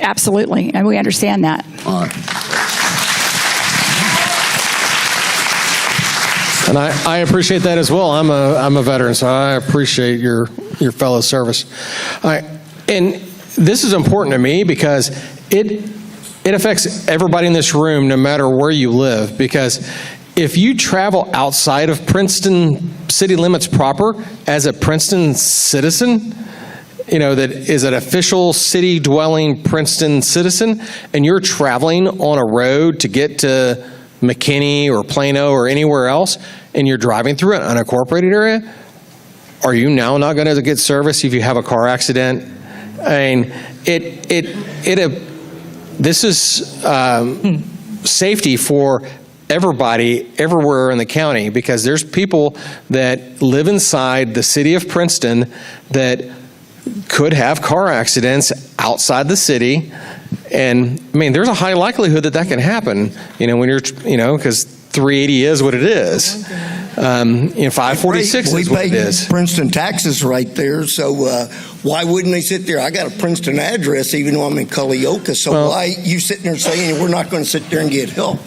Absolutely, and we understand that. All right. And I appreciate that as well. I'm a veteran, so I appreciate your fellow service. And this is important to me because it affects everybody in this room, no matter where you live. Because if you travel outside of Princeton city limits proper as a Princeton citizen, that is an official city-dwelling Princeton citizen, and you're traveling on a road to get to McKinney or Plano or anywhere else, and you're driving through an unincorporated area, are you now not going to get service if you have a car accident? I mean, this is safety for everybody everywhere in the county, because there's people that live inside the city of Princeton that could have car accidents outside the city. And I mean, there's a high likelihood that can happen, when you're, because 380 is what it is. 546 is what it is. We pay Princeton taxes right there, so why wouldn't they sit there? I got a Princeton address, even though I'm in Culleoka, so why you sitting there saying we're not going to sit there and get help?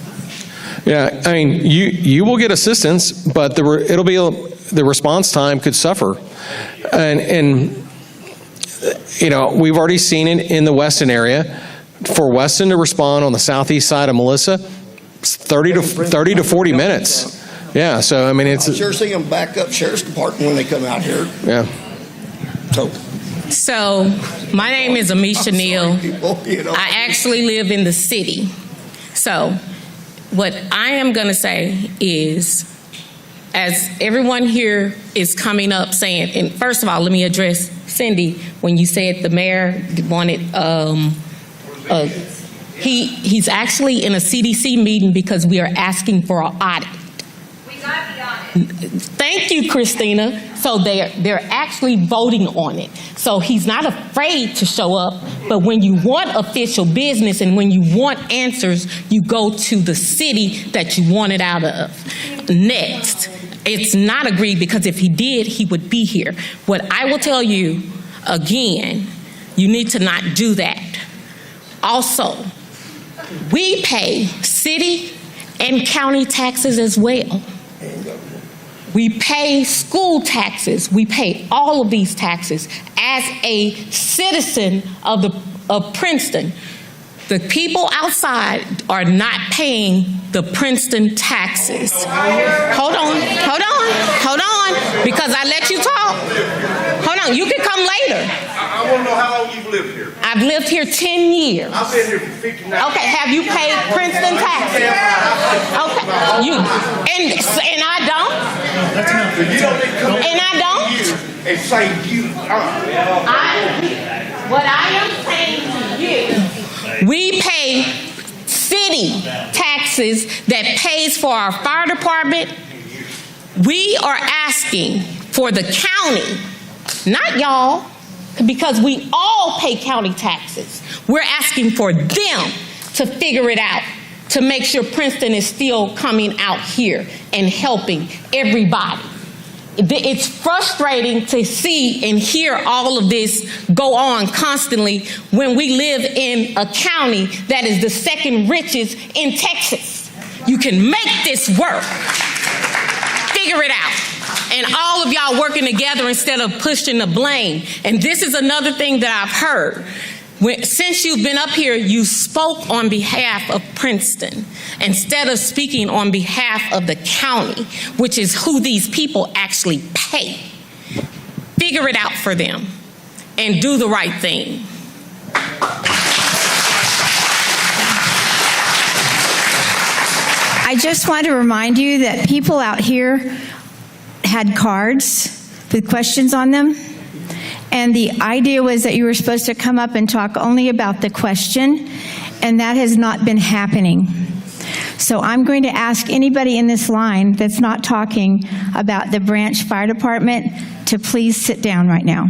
Yeah, I mean, you will get assistance, but the response time could suffer. And we've already seen it in the Weston area. For Weston to respond on the southeast side of Melissa, it's 30 to 40 minutes. Yeah, so I mean, I sure see them back up sheriff's department when they come out here. Yeah. So, my name is Amisha Neal. I actually live in the city. So, what I am going to say is, as everyone here is coming up saying, and first of all, let me address Cyndi, when you said the mayor wanted, he's actually in a CDC meeting because we are asking for an audit. We got the audit. Thank you, Christina. So they're actually voting on it. So he's not afraid to show up, but when you want official business and when you want answers, you go to the city that you want it out of. Next, it's not agreed, because if he did, he would be here. What I will tell you, again, you need to not do that. Also, we pay city and county taxes as well. We pay school taxes. We pay all of these taxes as a citizen of Princeton. The people outside are not paying the Princeton taxes. Hold on, because I let you talk. Hold on, you can come later. I want to know how long you've lived here. I've lived here 10 years. I've been here for 59 years. Okay, have you paid Princeton taxes? Okay, and I don't? And I don't? And say you. What I am saying to you, we pay city taxes that pays for our fire department. We are asking for the county, not y'all, because we all pay county taxes. We're asking for them to figure it out, to make sure Princeton is still coming out here and helping everybody. It's frustrating to see and hear all of this go on constantly when we live in a county that is the second richest in Texas. You can make this work. Figure it out. And all of y'all working together instead of pushing the blame. And this is another thing that I've heard. Since you've been up here, you spoke on behalf of Princeton instead of speaking on behalf of the county, which is who these people actually pay. Figure it out for them and do the right thing. I just want to remind you that people out here had cards with questions on them, And the idea was that you were supposed to come up and talk only about the question, and that has not been happening. So I'm going to ask anybody in this line that's not talking about the Branch Fire Department to please sit down right now.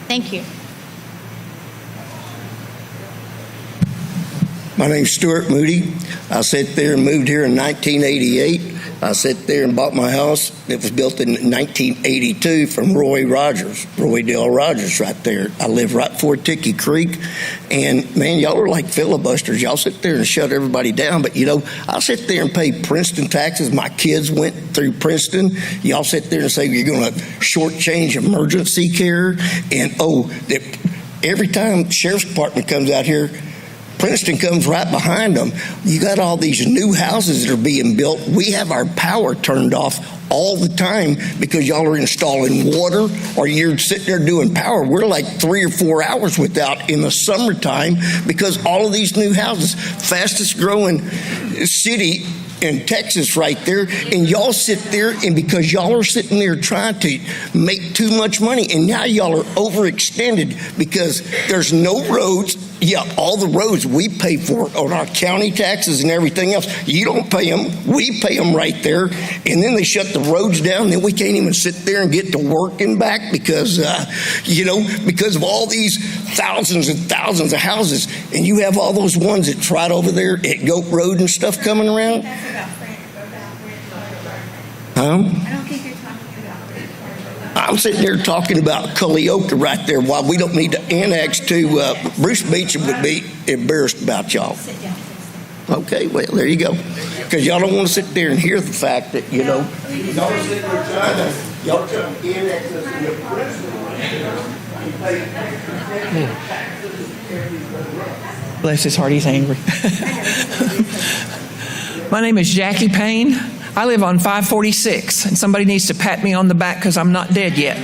Thank you. My name's Stuart Moody. I sat there and moved here in 1988. I sat there and bought my house. It was built in 1982 from Roy Dale Rogers right there. I live right before Ticky Creek. And man, y'all are like filibusters. Y'all sit there and shut everybody down. But you know, I'll sit there and pay Princeton taxes. My kids went through Princeton. Y'all sit there and say you're going to shortchange emergency care. And every time the Sheriff's Department comes out here, Princeton comes right behind them. You got all these new houses that are being built. We have our power turned off all the time because y'all are installing water or you're sitting there doing power. We're like 3 or 4 hours without in the summertime because all of these new houses, fastest growing city in Texas right there, and y'all sit there, and because y'all are sitting there trying to make too much money, and now y'all are overextended because there's no roads. Yeah, all the roads we pay for on our county taxes and everything else. You don't pay them. We pay them right there. And then they shut the roads down. And then we can't even sit there and get to work and back because, because of all these thousands and thousands of houses. And you have all those ones that's right over there at Goat Road and stuff coming around. Huh? I don't think you're talking about I'm sitting there talking about Culleoka right there. Why we don't need to annex to Bruce Beecham would be embarrassed about y'all. Okay, well, there you go. Because y'all don't want to sit there and hear the fact that, you know, y'all are sitting there trying to annex us in the Princeton. Bless his heart, he's angry. My name is Jackie Payne. I live on 546, and somebody needs to pat me on the back because I'm not dead yet.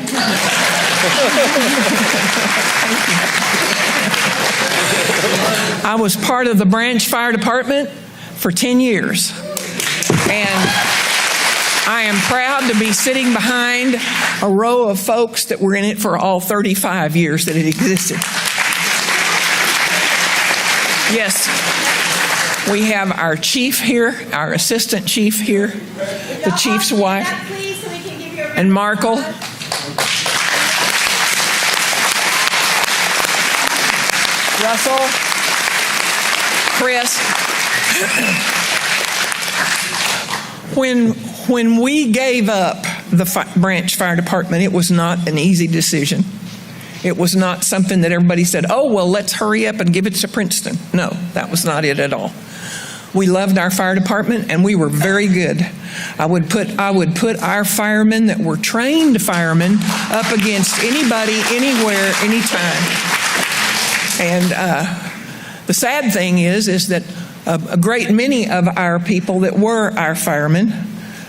I was part of the Branch Fire Department for 10 years, and I am proud to be sitting behind a row of folks that were in it for all 35 years that it existed. Yes. We have our chief here, our assistant chief here, the chief's wife, and Markle. Russell, Chris. When we gave up the Branch Fire Department, it was not an easy decision. It was not something that everybody said, oh, well, let's hurry up and give it to Princeton. No, that was not it at all. We loved our fire department, and we were very good. I would put our firemen that were trained firemen up against anybody, anywhere, anytime. And the sad thing is that a great many of our people that were our firemen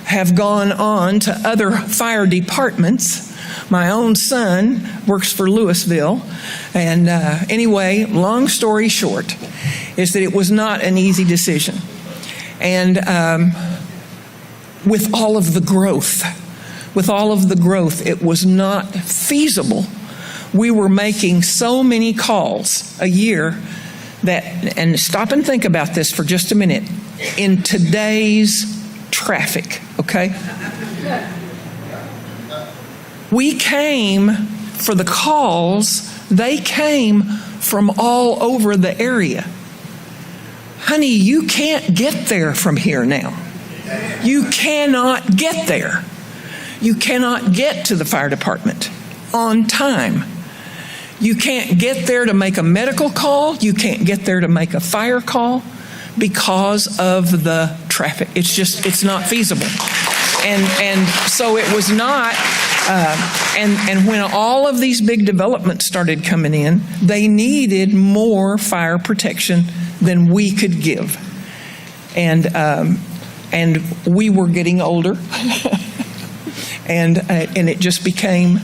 have gone on to other fire departments. My own son works for Louisville. And anyway, long story short, is that it was not an easy decision. And with all of the growth, it was not feasible. We were making so many calls a year that, and stop and think about this for just a minute, in today's traffic, okay? We came for the calls, they came from all over the area. Honey, you can't get there from here now. You cannot get there. You cannot get to the fire department on time. You can't get there to make a medical call. You can't get there to make a fire call because of the traffic. It's not feasible. And so it was not, and when all of these big developments started coming in, they needed more fire protection than we could give. And we were getting older, and it just became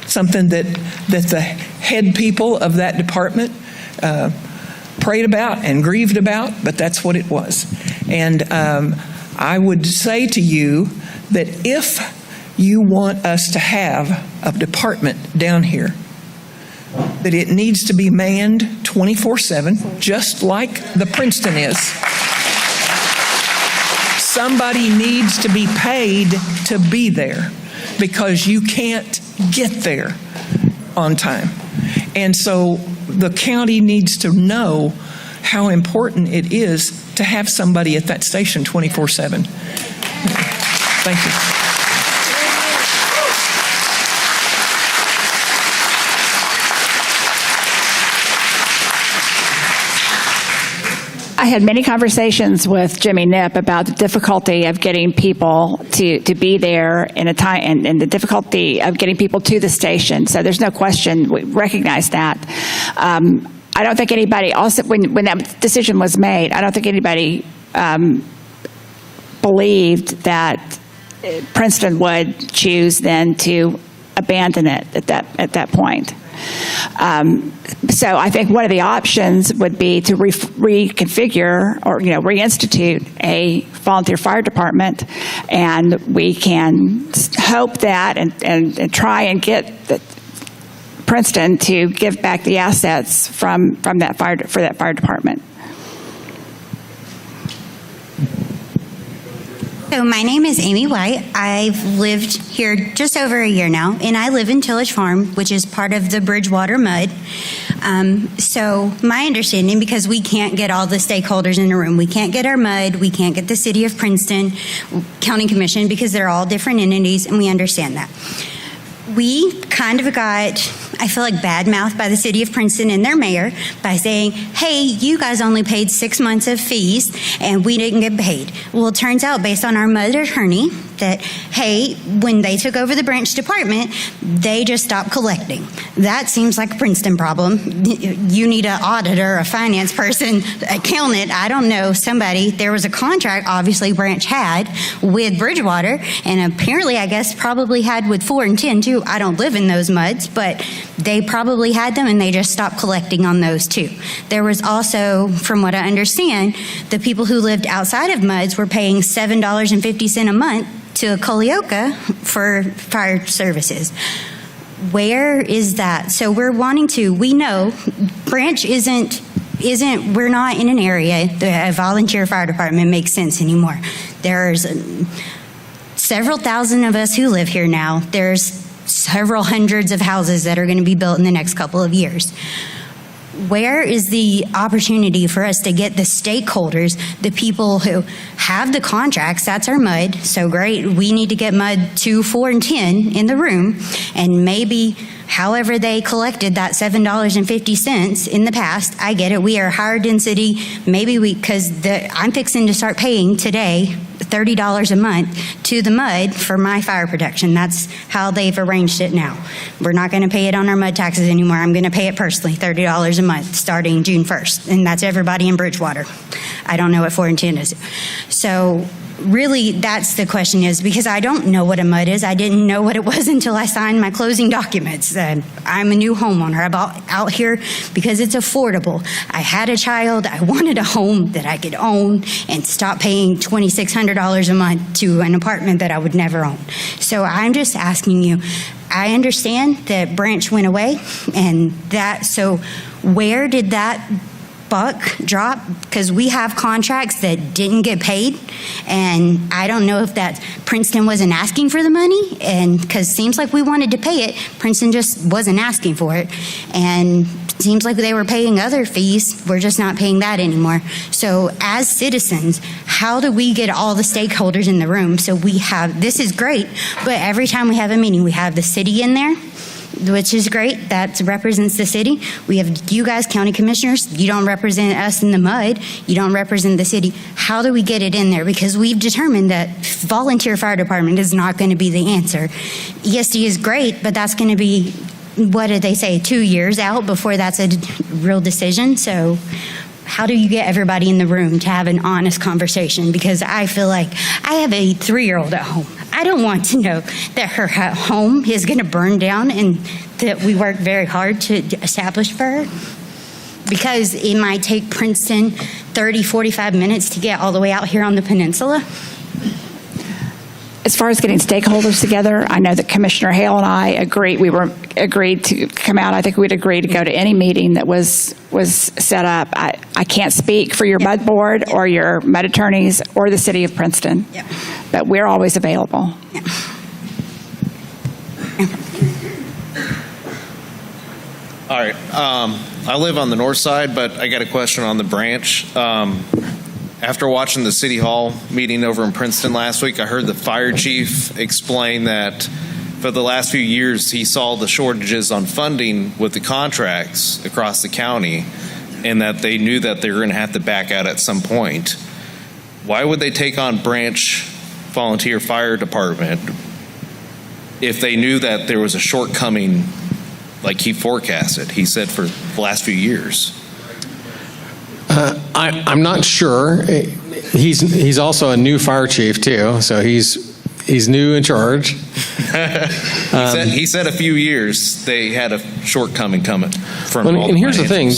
something that the head people of that department prayed about and grieved about, but that's what it was. And I would say to you that if you want us to have a department down here, that it needs to be manned 24/7, just like the Princeton is. Somebody needs to be paid to be there because you can't get there on time. And so the county needs to know how important it is to have somebody at that station 24/7. Thank you. I had many conversations with Jimmy Nip about the difficulty of getting people to be there in a time, and the difficulty of getting people to the station. So there's no question, we recognize that. I don't think anybody, also, when that decision was made, I don't think anybody believed that Princeton would choose then to abandon it at that point. So I think one of the options would be to reconfigure or reinstitute a volunteer fire department, and we can hope that and try and get Princeton to give back the assets from that fire department. So my name is Amy White. I've lived here just over a year now, and I live in Tillage Farm, which is part of the Bridgewater MUD. So my understanding, because we can't get all the stakeholders in a room, we can't get our MUD, we can't get the City of Princeton, County Commission, because they're all different entities, and we understand that. We kind of got, I feel like, bad mouthed by the City of Princeton and their mayor by saying, hey, you guys only paid 6 months of fees and we didn't get paid. Well, it turns out, based on our MUD attorney, that, hey, when they took over the branch department, they just stopped collecting. That seems like a Princeton problem. You need an auditor, a finance person, accountant, I don't know, somebody. There was a contract, obviously, Branch had with Bridgewater, and apparently, I guess, probably had with 4 and 10, too. I don't live in those MUDs, but they probably had them, and they just stopped collecting on those, too. There was also, from what I understand, the people who lived outside of MUDs were paying $7.50 a month to Colioka for fire services. Where is that? So we're wanting to, we know Branch isn't, we're not in an area that a volunteer fire department makes sense anymore. There's several thousand of us who live here now. There's several hundreds of houses that are going to be built in the next couple of years. Where is the opportunity for us to get the stakeholders, the people who have the contracts? That's our MUD, so great. We need to get MUD 2, 4, and 10 in the room, and maybe however they collected that $7.50 in the past. I get it. We are higher density. Maybe because I'm fixing to start paying today $30 a month to the MUD for my fire protection. That's how they've arranged it now. We're not going to pay it on our MUD taxes anymore. I'm going to pay it personally, $30 a month, starting June 1st. And that's everybody in Bridgewater. I don't know what 4 and 10 is. So really, that's the question, is because I don't know what a MUD is. I didn't know what it was until I signed my closing documents. I'm a new homeowner. I bought out here because it's affordable. I had a child. I wanted a home that I could own and stop paying $2,600 a month to an apartment that I would never own. So I'm just asking you, I understand that Branch went away, and so where did that buck drop? Because we have contracts that didn't get paid, and I don't know if that Princeton wasn't asking for the money, and because it seems like we wanted to pay it, Princeton just wasn't asking for it, and it seems like they were paying other fees. We're just not paying that anymore. So as citizens, how do we get all the stakeholders in the room? So we have, this is great, but every time we have a meeting, we have the city in there, which is great. That represents the city. We have you guys, county commissioners. You don't represent us in the MUD. You don't represent the city. How do we get it in there? Because we've determined that volunteer fire department is not going to be the answer. ESD is great, but that's going to be, what did they say, 2 years out before that's a real decision. So how do you get everybody in the room to have an honest conversation? Because I feel like I have a 3-year-old at home. I don't want to know that her home is going to burn down and that we worked very hard to establish for her. Because it might take Princeton 30, 45 minutes to get all the way out here on the peninsula. as far as getting stakeholders together, I know that Commissioner Hale and I agreed to come out. I think we'd agree to go to any meeting that was set up. I can't speak for your MUD board or your MUD attorneys or the city of Princeton, but we're always available. All right. I live on the north side, but I got a question on the branch. After watching the City Hall meeting over in Princeton last week, I heard the fire chief explain that for the last few years he saw the shortages on funding with the contracts across the county and that they knew that they were going to have to back out at some point. Why would they take on branch volunteer fire department if they knew that there was a shortcoming like he forecasted, he said, for the last few years? I'm not sure. He's also a new fire chief too, so he's new in charge. He said a few years they had a shortcoming coming from all and here's the thing.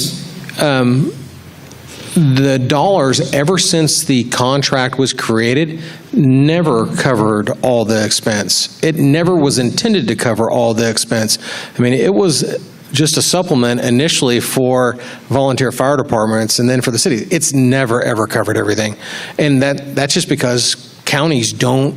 The dollars, ever since the contract was created, never covered all the expense. It never was intended to cover all the expense. I mean, it was just a supplement initially for volunteer fire departments and then for the city. It's never, ever covered everything. And that's just because counties don't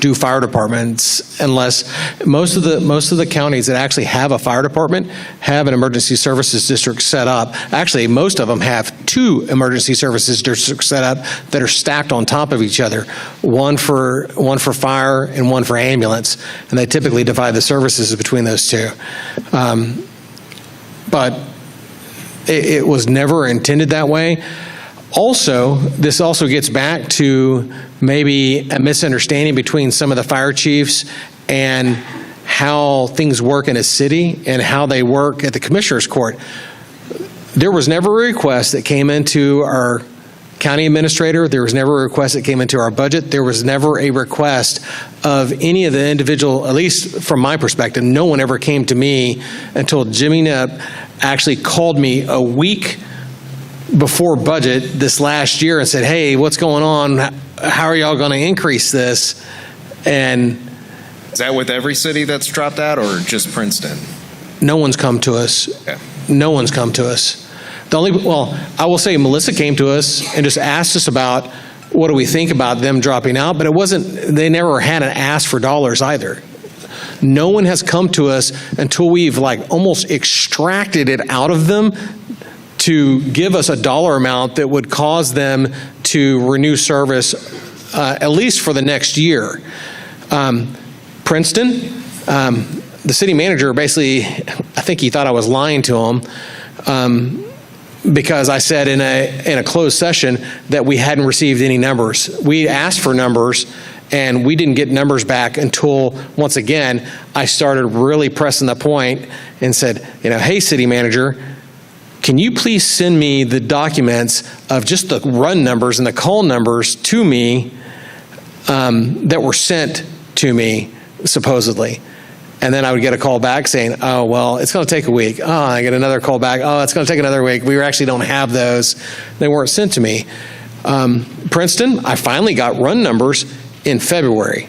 do fire departments unless most of the counties that actually have a fire department have an emergency services district set up. Actually, most of them have 2 emergency services districts set up that are stacked on top of each other, one for fire and one for ambulance, and they typically divide the services between those 2. But it was never intended that way. Also, this also gets back to maybe a misunderstanding between some of the fire chiefs and how things work in a city and how they work at the Commissioner's Court. There was never a request that came into our county administrator. There was never a request that came into our budget. There was never a request of any of the individual, at least from my perspective. No one ever came to me until Jimmy Knapp actually called me a week before budget this last year and said, hey, what's going on? How are y'all going to increase this? And is that with every city that's dropped out or just Princeton? No one's come to us. Okay. No one's come to us. I will say Melissa came to us and just asked us about what do we think about them dropping out, but they never had an ask for dollars either. No one has come to us until we've almost extracted it out of them to give us a dollar amount that would cause them to renew service at least for the next year. Princeton, the city manager basically, I think he thought I was lying to him because I said in a closed session that we hadn't received any numbers. We asked for numbers and we didn't get numbers back until, once again, I started really pressing the point and said, hey, city manager, can you please send me the documents of just the run numbers and the call numbers to me that were sent to me, supposedly? And then I would get a call back saying, oh, well, it's going to take a week. Oh, I get another call back. Oh, it's going to take another week. We actually don't have those. They weren't sent to me. Princeton, I finally got run numbers in February.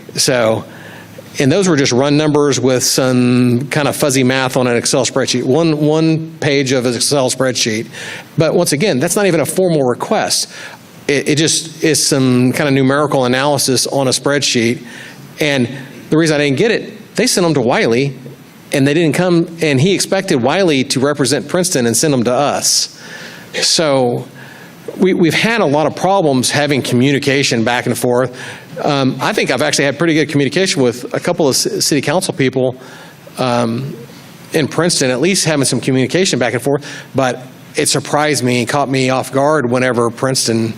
And those were just run numbers with some kind of fuzzy math on an Excel spreadsheet, one page of an Excel spreadsheet. But once again, that's not even a formal request. It just is some kind of numerical analysis on a spreadsheet. And the reason I didn't get it, they sent them to Wiley, and they didn't come, and he expected Wiley to represent Princeton and send them to us. So we've had a lot of problems having communication back and forth. I think I've actually had pretty good communication with a couple of city council people in Princeton, at least having some communication back and forth, but it surprised me, caught me off guard whenever Princeton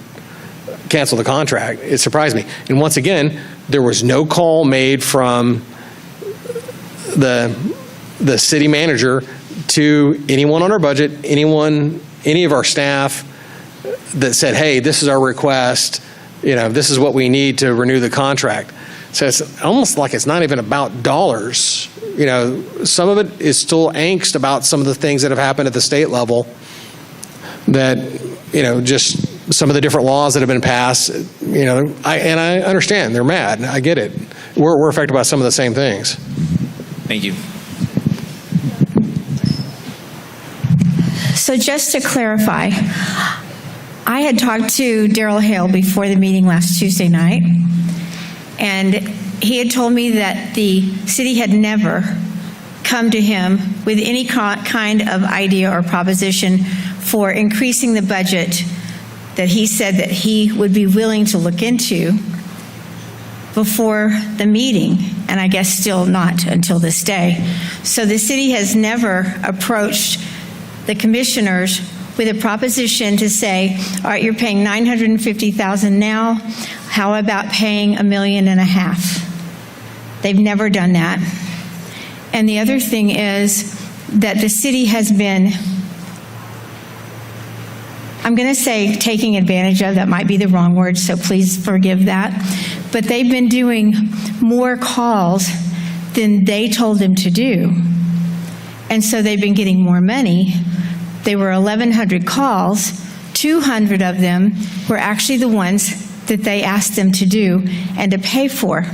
canceled the contract. It surprised me. And once again, there was no call made from the city manager to anyone on our budget, any of our staff that said, hey, this is our request, this is what we need to renew the contract. So it's almost like it's not even about dollars. Some of it is still angst about some of the things that have happened at the state level that, just some of the different laws that have been passed, I understand, they're mad, I get it. We're affected by some of the same things. Thank you. So just to clarify, I had talked to Darrel Hale before the meeting last Tuesday night, and he had told me that the city had never come to him with any kind of idea or proposition for increasing the budget that he said that he would be willing to look into before the meeting, and I guess still not until this day. So the city has never approached the commissioners with a proposition to say, all right, you're paying $950,000 now, how about paying $1.5 million? They've never done that. And the other thing is that the city has been, I'm going to say taking advantage of, that might be the wrong word, so please forgive that, but they've been doing more calls than they told them to do. And so they've been getting more money. They were 1,100 calls. 200 of them were actually the ones that they asked them to do and to pay for.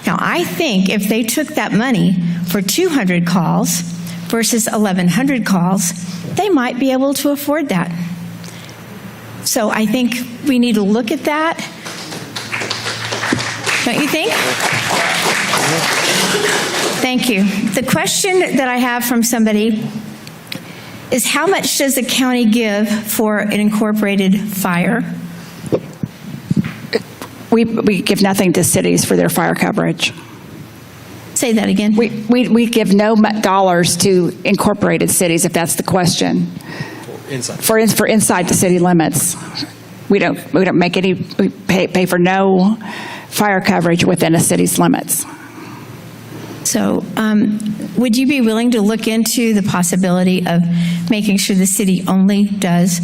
Now, I think if they took that money for 200 calls versus 1,100 calls, they might be able to afford that. So I think we need to look at that. Don't you think? Thank you. The question that I have from somebody is, how much does the county give for an incorporated fire? We give nothing to cities for their fire coverage. Say that again. We give no dollars to incorporated cities, if that's the question. For inside the city limits, we don't make any. We pay for no fire coverage within a city's limits. So, would you be willing to look into the possibility of making sure the city only does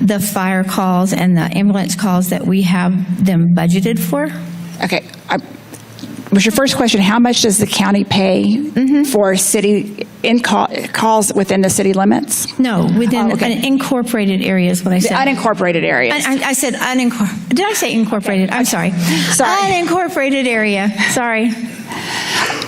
the fire calls and the ambulance calls that we have them budgeted for? Okay. Was your first question, how much does the county pay for city calls within the city limits? No, within an incorporated area is what I said. Unincorporated areas. I said unincorporated. Did I say incorporated? I'm sorry. Unincorporated area. Sorry.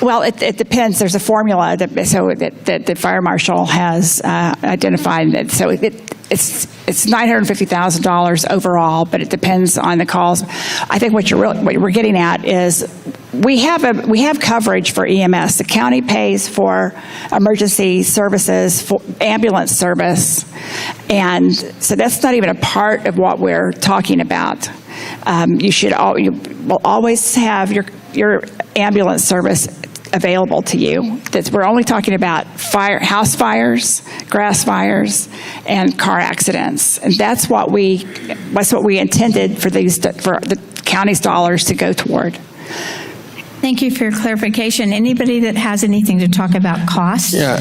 Well, it depends. There's a formula that the fire marshal has identified. That, so it's $950,000 overall, but it depends on the calls. I think what we're getting at is we have coverage for EMS. The county pays for emergency services, for ambulance service, and so that's not even a part of what we're talking about. You will always have your ambulance service available to you. We're only talking about house fires, grass fires, and car accidents, and that's what we intended for the county's dollars to go toward. Thank you for your clarification. Anybody that has anything to talk about cost? Yeah,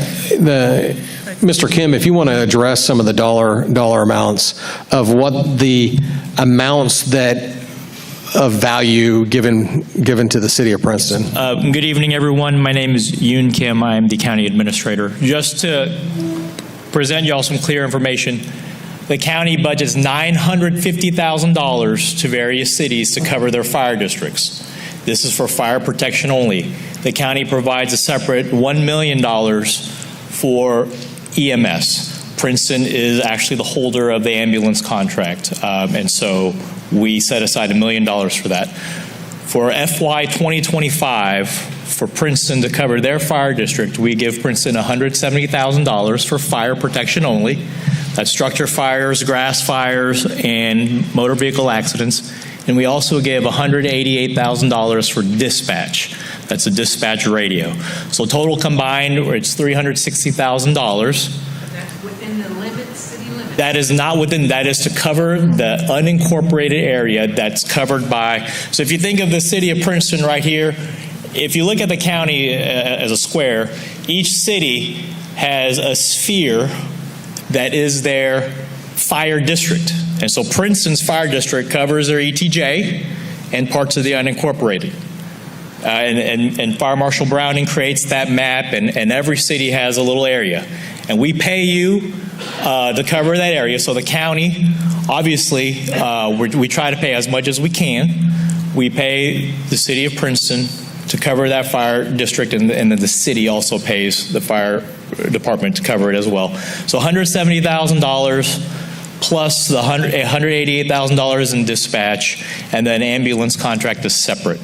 Mr. Kim, if you want to address some of the dollar amounts of what the amounts that of value given to the city of Princeton. Good evening, everyone. My name is Yoon Kim. I am the county administrator. Just to present you all some clear information, the county budgets $950,000 to various cities to cover their fire districts. This is for fire protection only. The county provides a separate $1 million for EMS. Princeton is actually the holder of the ambulance contract, and so we set aside $1 million for that. For FY 2025, for Princeton to cover their fire district, we give Princeton $170,000 for fire protection only. That's structure fires, grass fires, and motor vehicle accidents. And we also gave $188,000 for dispatch. That's a dispatch radio. So total combined, it's $360,000. Within the limits, city limits? That is not within, that is to cover the unincorporated area that's covered by, so if you think of the city of Princeton right here, if you look at the county as a square, each city has a sphere that is their fire district. And so Princeton's fire district covers their ETJ and parts of the unincorporated. And Fire Marshal Browning creates that map, and every city has a little area. And we pay you to cover that area. So the county, obviously, we try to pay as much as we can. We pay the city of Princeton to cover that fire district, and then the city also pays the fire department to cover it as well. So $170,000 plus the $188,000 in dispatch, and then ambulance contract is separate.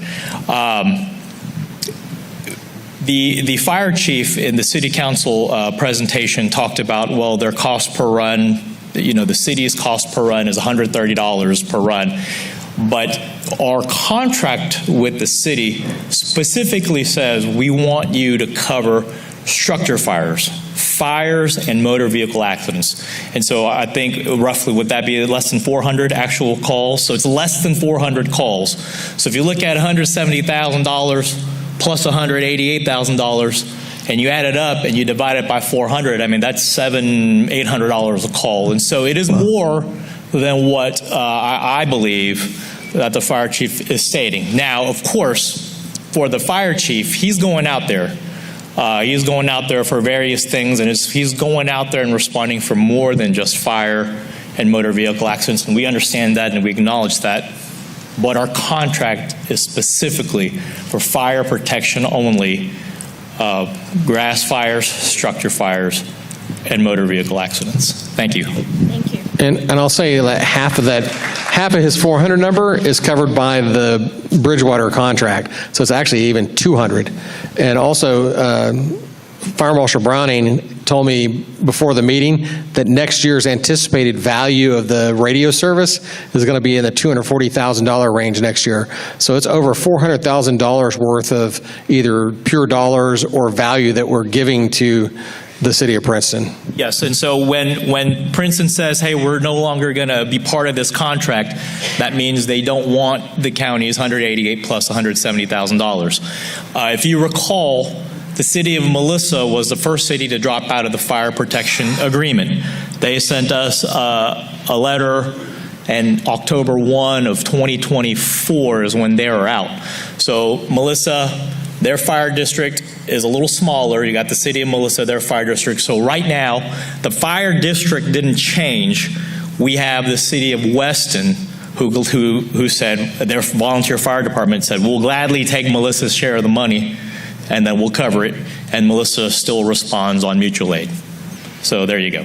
The fire chief in the city council presentation talked about, well, their cost per run, the city's cost per run is $130 per run. But our contract with the city specifically says we want you to cover structure fires and motor vehicle accidents. And so I think roughly, would that be less than 400 actual calls? So it's less than 400 calls. So if you look at $170,000 plus $188,000, and you add it up and you divide it by 400, I mean, that's $800 a call. And so it is more than what I believe that the fire chief is stating. Now, of course, for the fire chief, he's going out there. He's going out there for various things, and he's going out there and responding for more than just fire and motor vehicle accidents, and we understand that and we acknowledge that. But our contract is specifically for fire protection only, grass fires, structure fires, and motor vehicle accidents. Thank you. Thank you. And I'll say that half of his 400 number is covered by the Bridgewater contract, so it's actually even 200. And also, Fire Marshal Browning told me before the meeting that next year's anticipated value of the radio service is going to be in the $240,000 range next year. So it's over $400,000 worth of either pure dollars or value that we're giving to the city of Princeton. Yes, and so when Princeton says, hey, we're no longer going to be part of this contract, that means they don't want the county's $188,000 plus $170,000. If you recall, the city of Melissa was the first city to drop out of the fire protection agreement. They sent us a letter, and October 1 of 2024 is when they were out. So Melissa, their fire district is a little smaller. You got the city of Melissa, their fire district. So right now, the fire district didn't change. We have the city of Weston who said, their volunteer fire department said, we'll gladly take Melissa's share of the money and then we'll cover it. And Melissa still responds on mutual aid. So there you go.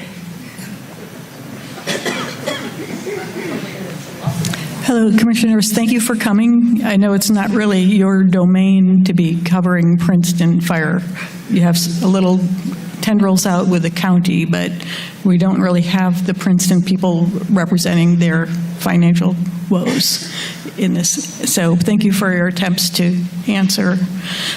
Hello, Commissioners. Thank you for coming. I know it's not really your domain to be covering Princeton Fire. You have a little tendrils out with the county, but we don't really have the Princeton people representing their financial woes in this. So thank you for your attempts to answer.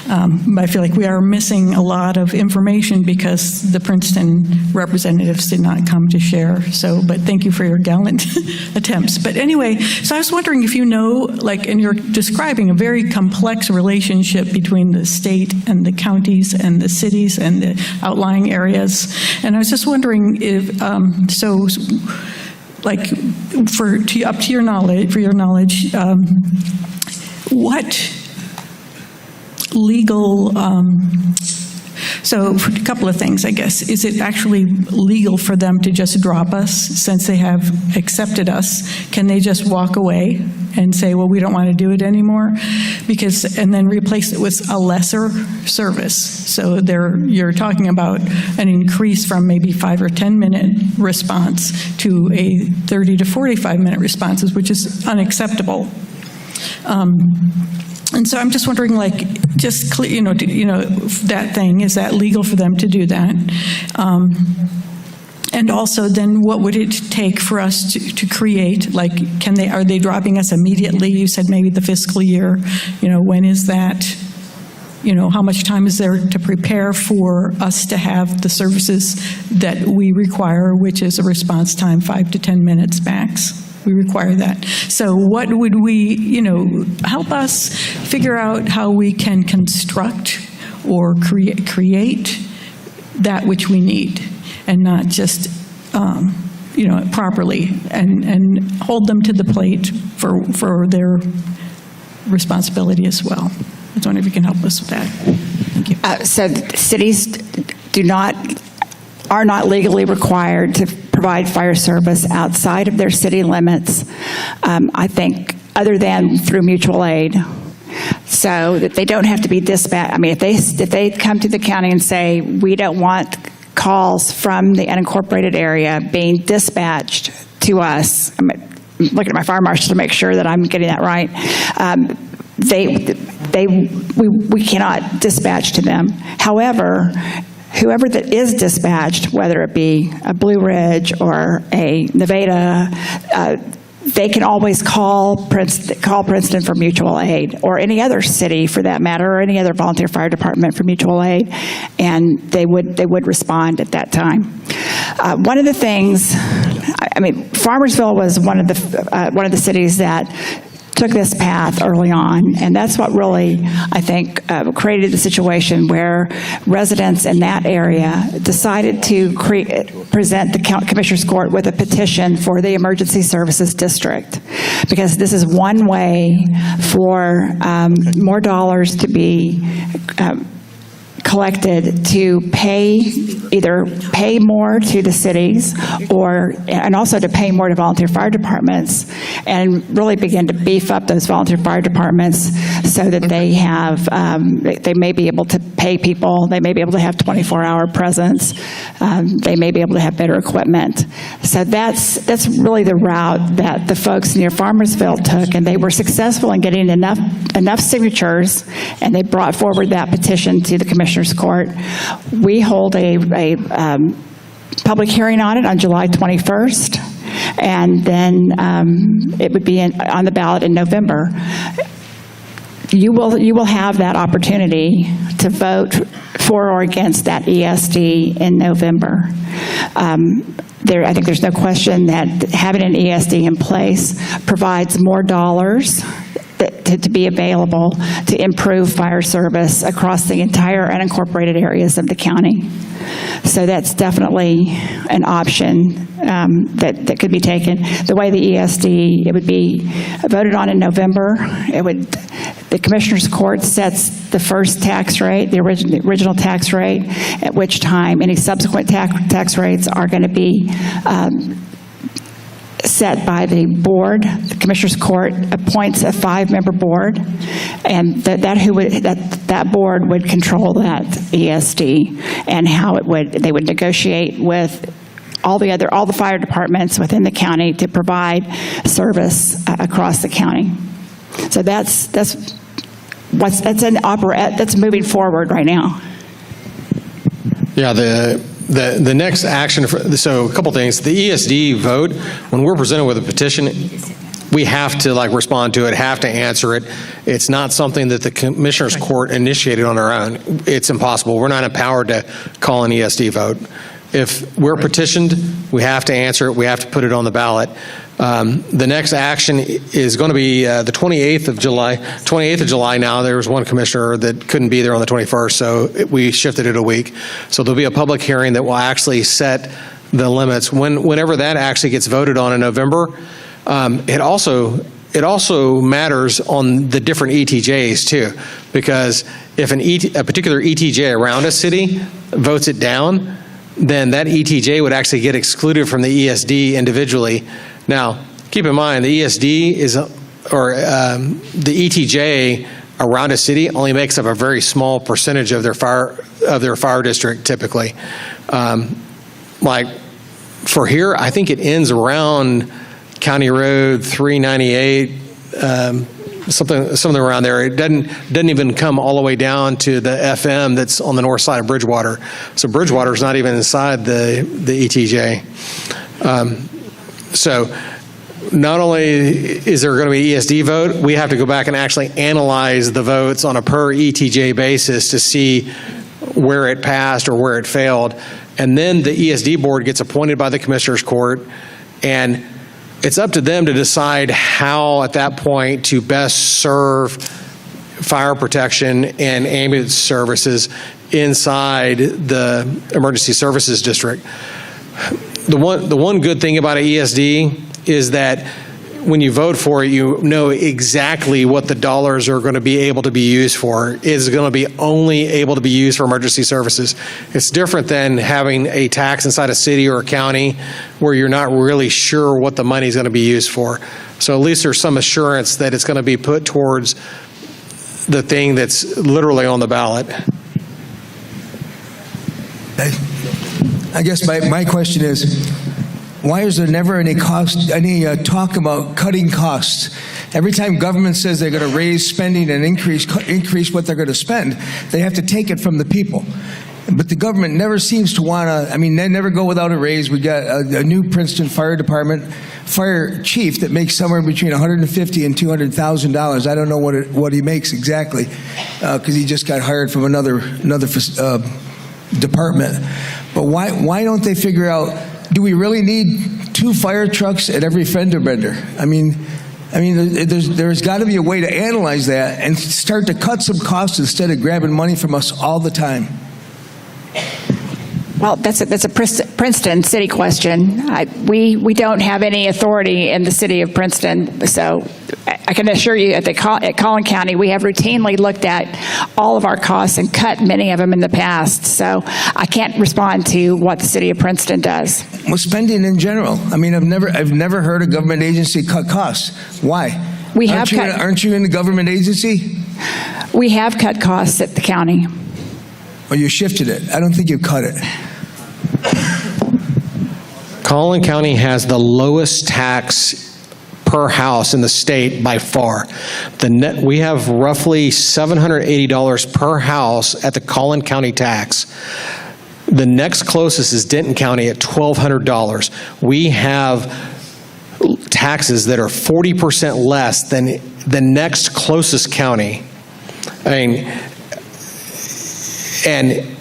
I feel like we are missing a lot of information because the Princeton representatives did not come to share. So, but thank you for your gallant attempts. But anyway, so I was wondering if you know, and you're describing a very complex relationship between the state and the counties and the cities and the outlying areas. And I was just wondering if, up to your knowledge, what legal, so a couple of things, I guess. Is it actually legal for them to just drop us since they have accepted us? Can they just walk away and say, well, we don't want to do it anymore? And then replace it with a lesser service. So you're talking about an increase from maybe 5 or 10 minute response to a 30 to 45 minute responses, which is unacceptable. And so I'm just wondering, just clear, that thing, is that legal for them to do that? And also, then what would it take for us to create? Are they dropping us immediately? You said maybe the fiscal year. When is that? How much time is there to prepare for us to have the services that we require, which is a response time 5 to 10 minutes max? We require that. So what would we, help us figure out how we can construct or create that which we need, and not just, properly, and hold them to the plate for their responsibility as well. I was wondering if you can help us with that. Thank you. So cities do not are not legally required to provide fire service outside of their city limits, I think, other than through mutual aid. So that they don't have to be dispatched. I mean, if they come to the county and say, we don't want calls from the unincorporated area being dispatched to us, I'm looking at my fire marshal to make sure that I'm getting that right, we cannot dispatch to them. However, whoever that is dispatched, whether it be a Blue Ridge or a Nevada, they can always call Princeton for mutual aid, or any other city for that matter, or any other volunteer fire department for mutual aid, and they would respond at that time. One of the things, I mean, Farmersville was one of the cities that took this path early on, and that's what really, I think, created the situation where residents in that area decided to present the Commissioner's Court with a petition for the Emergency Services District, because this is one way for more dollars to be collected to either pay more to the cities and also to pay more to volunteer fire departments, and really begin to beef up those volunteer fire departments so that they may be able to pay people, they may be able to have 24-hour presence, they may be able to have better equipment. So that's really the route that the folks near Farmersville took, and they were successful in getting enough signatures, and they brought forward that petition to the Commissioner's Court. We hold a public hearing on it on July 21st, and then it would be on the ballot in November. You will have that opportunity to vote for or against that ESD in November. I think there's no question that having an ESD in place provides more dollars to be available to improve fire service across the entire unincorporated areas of the county. So that's definitely an option that could be taken. The way the ESD, it would be voted on in November. The Commissioner's Court sets the first tax rate, the original tax rate, at which time any subsequent tax rates are going to be set by the board. The Commissioner's Court appoints a 5-member board, and that board would control that ESD and how they would negotiate with all the fire departments within the county to provide service across the county. So that's moving forward right now. Yeah, the next action, so a couple things. The ESD vote, when we're presented with a petition, we have to respond to it, have to answer it. It's not something that the Commissioner's Court initiated on our own. It's impossible. We're not empowered to call an ESD vote. If we're petitioned, we have to answer it. We have to put it on the ballot. The next action is going to be the 28th of July. 28th of July now, there was one commissioner that couldn't be there on the 21st, so we shifted it a week. So there'll be a public hearing that will actually set the limits. Whenever that actually gets voted on in November, it also matters on the different ETJs too, because if a particular ETJ around a city votes it down, then that ETJ would actually get excluded from the ESD individually. Now, keep in mind, the ESD the ETJ around a city only makes up a very small percentage of their fire district typically. For here, I think it ends around County Road 398, something around there. It doesn't even come all the way down to the FM that's on the north side of Bridgewater. So Bridgewater is not even inside the ETJ. So not only is there going to be ESD vote, we have to go back and actually analyze the votes on a per ETJ basis to see where it passed or where it failed. And then the ESD board gets appointed by the Commissioner's Court, and it's up to them to decide how, at that point, to best serve fire protection and ambulance services inside the Emergency Services District. The one good thing about an ESD is that when you vote for it, you know exactly what the dollars are going to be able to be used for. It's going to be only able to be used for emergency services. It's different than having a tax inside a city or a county where you're not really sure what the money is going to be used for. So at least there's some assurance that it's going to be put towards the thing that's literally on the ballot. I guess my question is, why is there never any talk about cutting costs? Every time government says they're going to raise spending and increase what they're going to spend, they have to take it from the people. But the government never seems to want to, they never go without a raise. We got a new Princeton Fire Department fire chief that makes somewhere between $150,000 and $200,000. I don't know what he makes exactly, because he just got hired from another department. But why don't they figure out, do we really need 2 fire trucks at every fender bender? There's got to be a way to analyze that and start to cut some costs instead of grabbing money from us all the time. Well, that's a Princeton city question. We don't have any authority in the city of Princeton, so I can assure you at Collin County, we have routinely looked at all of our costs and cut many of them in the past. So I can't respond to what the city of Princeton does. Well, spending in general. I've never heard a government agency cut costs. Why? Aren't you in the government agency? We have cut costs at the county. Well, you shifted it. I don't think you cut it. Collin County has the lowest tax per house in the state by far. We have roughly $780 per house at the Collin County tax. The next closest is Denton County at $1,200. We have taxes that are 40% less than the next closest county. And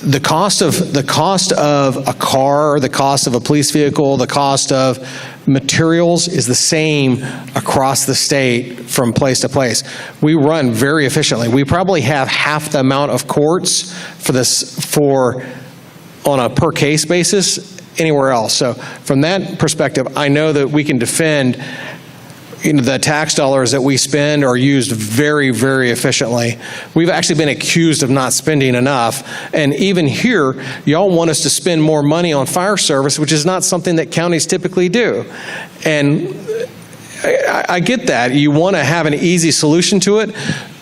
the cost of a car, the cost of a police vehicle, the cost of materials is the same across the state from place to place. We run very efficiently. We probably have half the amount of courts on a per case basis anywhere else. So from that perspective, I know that we can defend the tax dollars that we spend are used very, very efficiently. We've actually been accused of not spending enough. And even here, y'all want us to spend more money on fire service, which is not something that counties typically do. And I get that. You want to have an easy solution to it.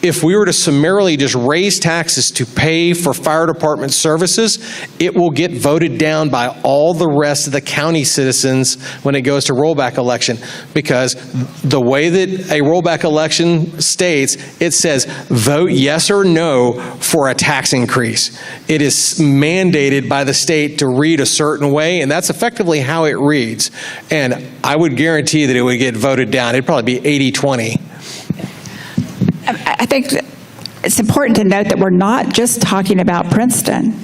If we were to summarily just raise taxes to pay for fire department services, it will get voted down by all the rest of the county citizens when it goes to rollback election. Because the way that a rollback election states, it says vote yes or no for a tax increase. It is mandated by the state to read a certain way, and that's effectively how it reads. And I would guarantee that it would get voted down. It'd probably be 80-20. I think it's important to note that we're not just talking about Princeton.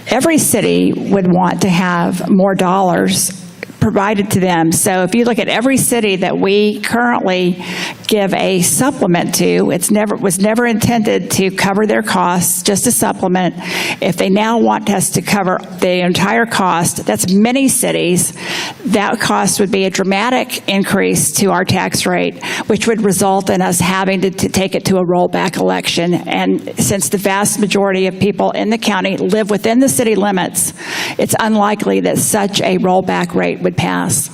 Every city would want to have more dollars provided to them. So if you look at every city that we currently give a supplement to, was never intended to cover their costs, just a supplement. If they now want us to cover the entire cost, that's many cities, that cost would be a dramatic increase to our tax rate, which would result in us having to take it to a rollback election. And since the vast majority of people in the county live within the city limits, it's unlikely that such a rollback rate would pass.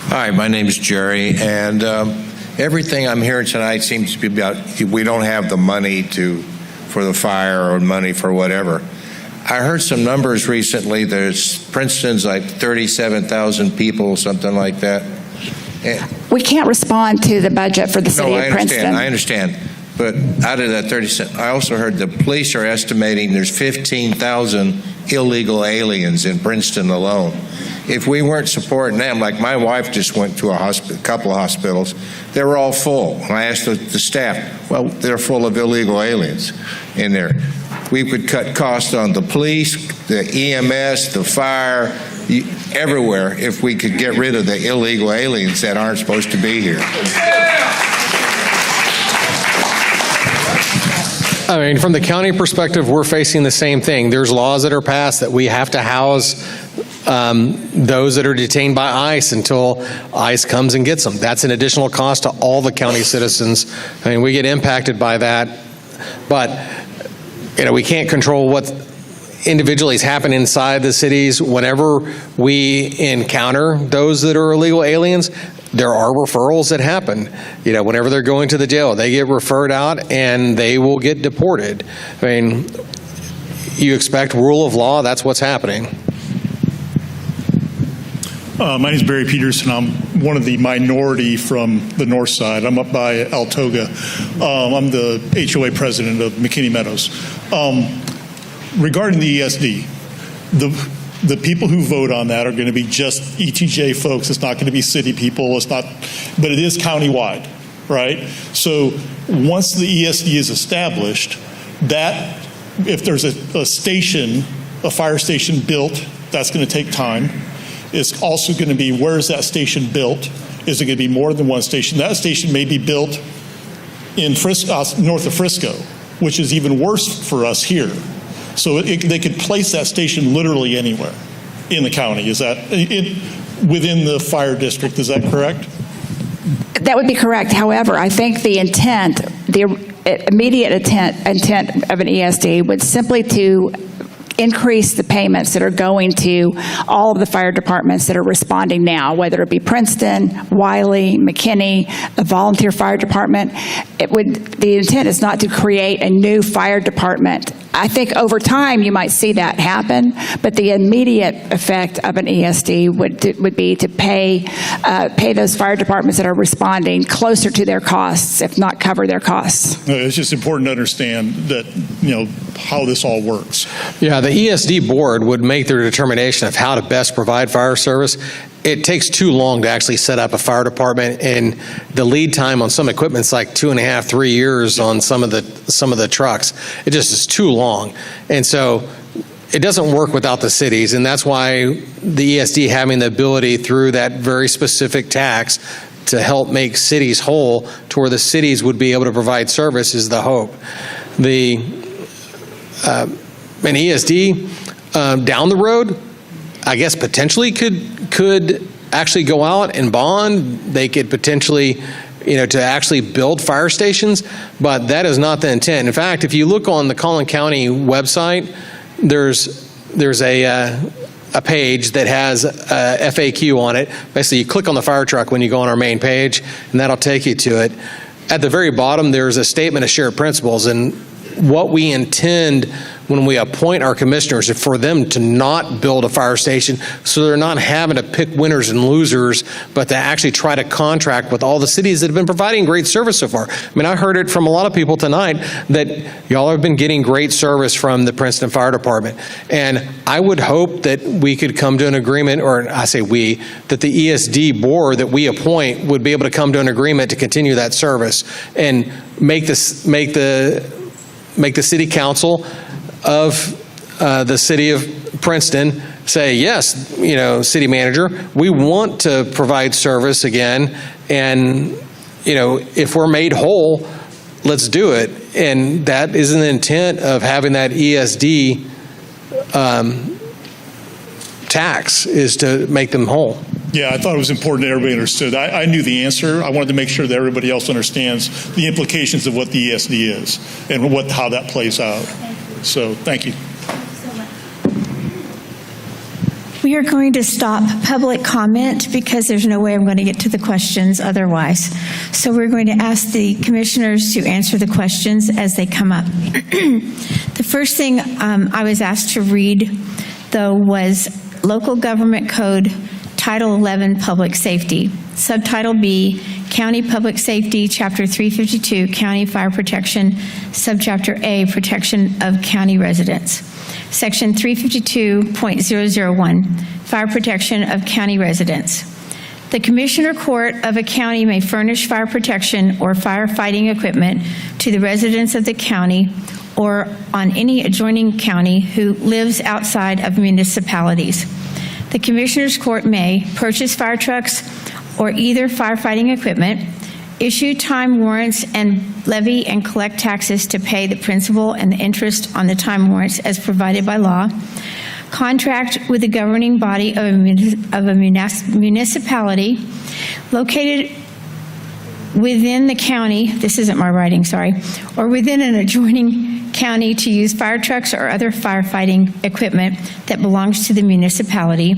Hi, my name is Jerry, and everything I'm hearing tonight seems to be about we don't have the money for the fire or money for whatever. I heard some numbers recently. Princeton's like 37,000 people, something like that. We can't respond to the budget for the city of Princeton. I understand. But out of that 37, I also heard the police are estimating there's 15,000 illegal aliens in Princeton alone. If we weren't supporting them, like my wife just went to a couple of hospitals, they were all full. And I asked the staff, well, they're full of illegal aliens in there. We could cut costs on the police, the EMS, the fire, everywhere if we could get rid of the illegal aliens that aren't supposed to be here. I mean, from the county perspective, we're facing the same thing. There's laws that are passed that we have to house those that are detained by ICE until ICE comes and gets them. That's an additional cost to all the county citizens. I mean, we get impacted by that, but we can't control what individually is happening inside the cities. Whenever we encounter those that are illegal aliens, there are referrals that happen. Whenever they're going to the jail, they get referred out and they will get deported. I mean, you expect rule of law, that's what's happening. My name is Barry Peterson. I'm one of the minority from the north side. I'm up by Altoga. I'm the HOA president of McKinney Meadows. Regarding the ESD, the people who vote on that are going to be just ETJ folks. It's not going to be city people. It's not, but it is countywide, right? So once the ESD is established, that if there's a station, a fire station built, that's going to take time. It's also going to be, where is that station built? Is it going to be more than one station? That station may be built in north of Frisco, which is even worse for us here. So they could place that station literally anywhere in the county. Is that within the fire district? Is that correct? That would be correct. However, I think the intent, the immediate intent of an ESD would simply to increase the payments that are going to all of the fire departments that are responding now, whether it be Princeton, Wiley, McKinney, the volunteer fire department. The intent is not to create a new fire department. I think over time you might see that happen, but the immediate effect of an ESD would be to pay those fire departments that are responding closer to their costs, if not cover their costs. It's just important to understand that, how this all works. Yeah, the ESD board would make their determination of how to best provide fire service. It takes too long to actually set up a fire department, and the lead time on some equipment is like 2.5, 3 years on some of the trucks. It just is too long, and so it doesn't work without the cities, and that's why the ESD having the ability through that very specific tax to help make cities whole, to where the cities would be able to provide service, is the hope. An ESD down the road, I guess potentially could actually go out and bond. They could potentially, to actually build fire stations, but that is not the intent. In fact, if you look on the Collin County website, there's a page that has a FAQ on it. Basically, you click on the fire truck when you go on our main page, and that'll take you to it. At the very bottom, there's a statement of shared principles, and what we intend when we appoint our commissioners is for them to not build a fire station, so they're not having to pick winners and losers, but to actually try to contract with all the cities that have been providing great service so far. I mean, I heard it from a lot of people tonight that y'all have been getting great service from the Princeton Fire Department. And I would hope that we could come to an agreement, or I say we, that the ESD board that we appoint would be able to come to an agreement to continue that service and make the city council of the city of Princeton say, yes, city manager, we want to provide service again, and if we're made whole, let's do it. And that is an intent of having that ESD tax, is to make them whole. Yeah, I thought it was important that everybody understood. I knew the answer. I wanted to make sure that everybody else understands the implications of what the ESD is and how that plays out. So, thank you. We are going to stop public comment because there's no way I'm going to get to the questions otherwise. So we're going to ask the commissioners to answer the questions as they come up. The first thing I was asked to read, though, was Local Government Code Title 11, Public Safety. Subtitle B, County Public Safety, Chapter 352, County Fire Protection, Subchapter A, Protection of County Residents. Section 352.001, Fire Protection of County Residents. The Commissioner Court of a county may furnish fire protection or firefighting equipment to the residents of the county or on any adjoining county who lives outside of municipalities. The Commissioner's Court may purchase fire trucks or either firefighting equipment, issue time warrants, and levy and collect taxes to pay the principal and the interest on the time warrants as provided by law, contract with the governing body of a municipality located within the county, this isn't my writing, sorry, or within an adjoining county to use fire trucks or other firefighting equipment that belongs to the municipality.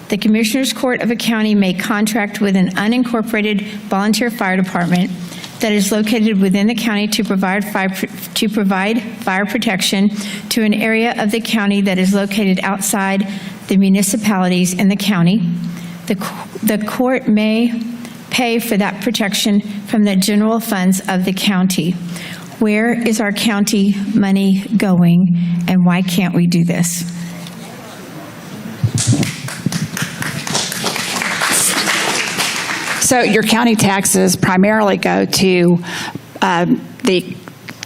The Commissioners Court of a county may contract with an unincorporated volunteer fire department that is located within the county to provide fire protection to an area of the county that is located outside the municipalities in the county. The court may pay for that protection from the general funds of the county. Where is our county money going, and why can't we do this? So your county taxes primarily go to the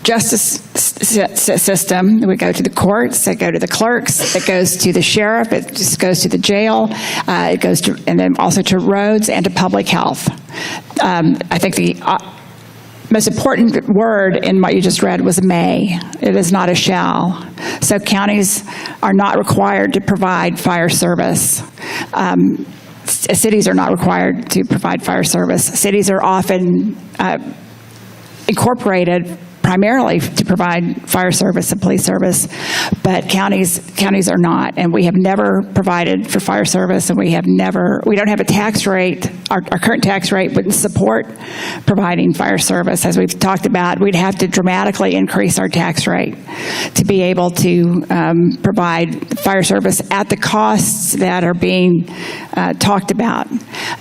justice system. We go to the courts, they go to the clerks, it goes to the sheriff, it just goes to the jail, it goes to, and then also to roads and to public health. I think the most important word in what you just read was may. It is not a shall. So counties are not required to provide fire service. Cities are not required to provide fire service. Cities are often incorporated primarily to provide fire service and police service, but counties are not, and we have never provided for fire service, and we don't have a tax rate. Our current tax rate wouldn't support providing fire service. As we've talked about, we'd have to dramatically increase our tax rate to be able to provide fire service at the costs that are being talked about,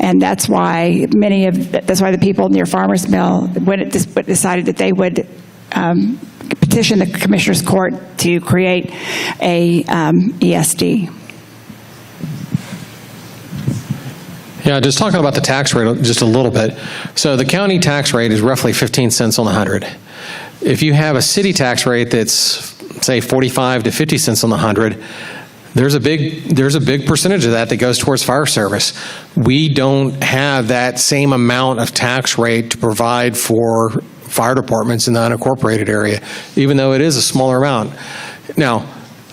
and that's why the people near Farmers Mill decided that they would petition the Commissioner's Court to create a ESD. Yeah, just talking about the tax rate just a little bit. So the county tax rate is roughly 15 cents on the 100. If you have a city tax rate that's, say, 45 to 50 cents on the 100, there's a big percentage of that goes towards fire service. We don't have that same amount of tax rate to provide for fire departments in the unincorporated area, even though it is a smaller amount. Now,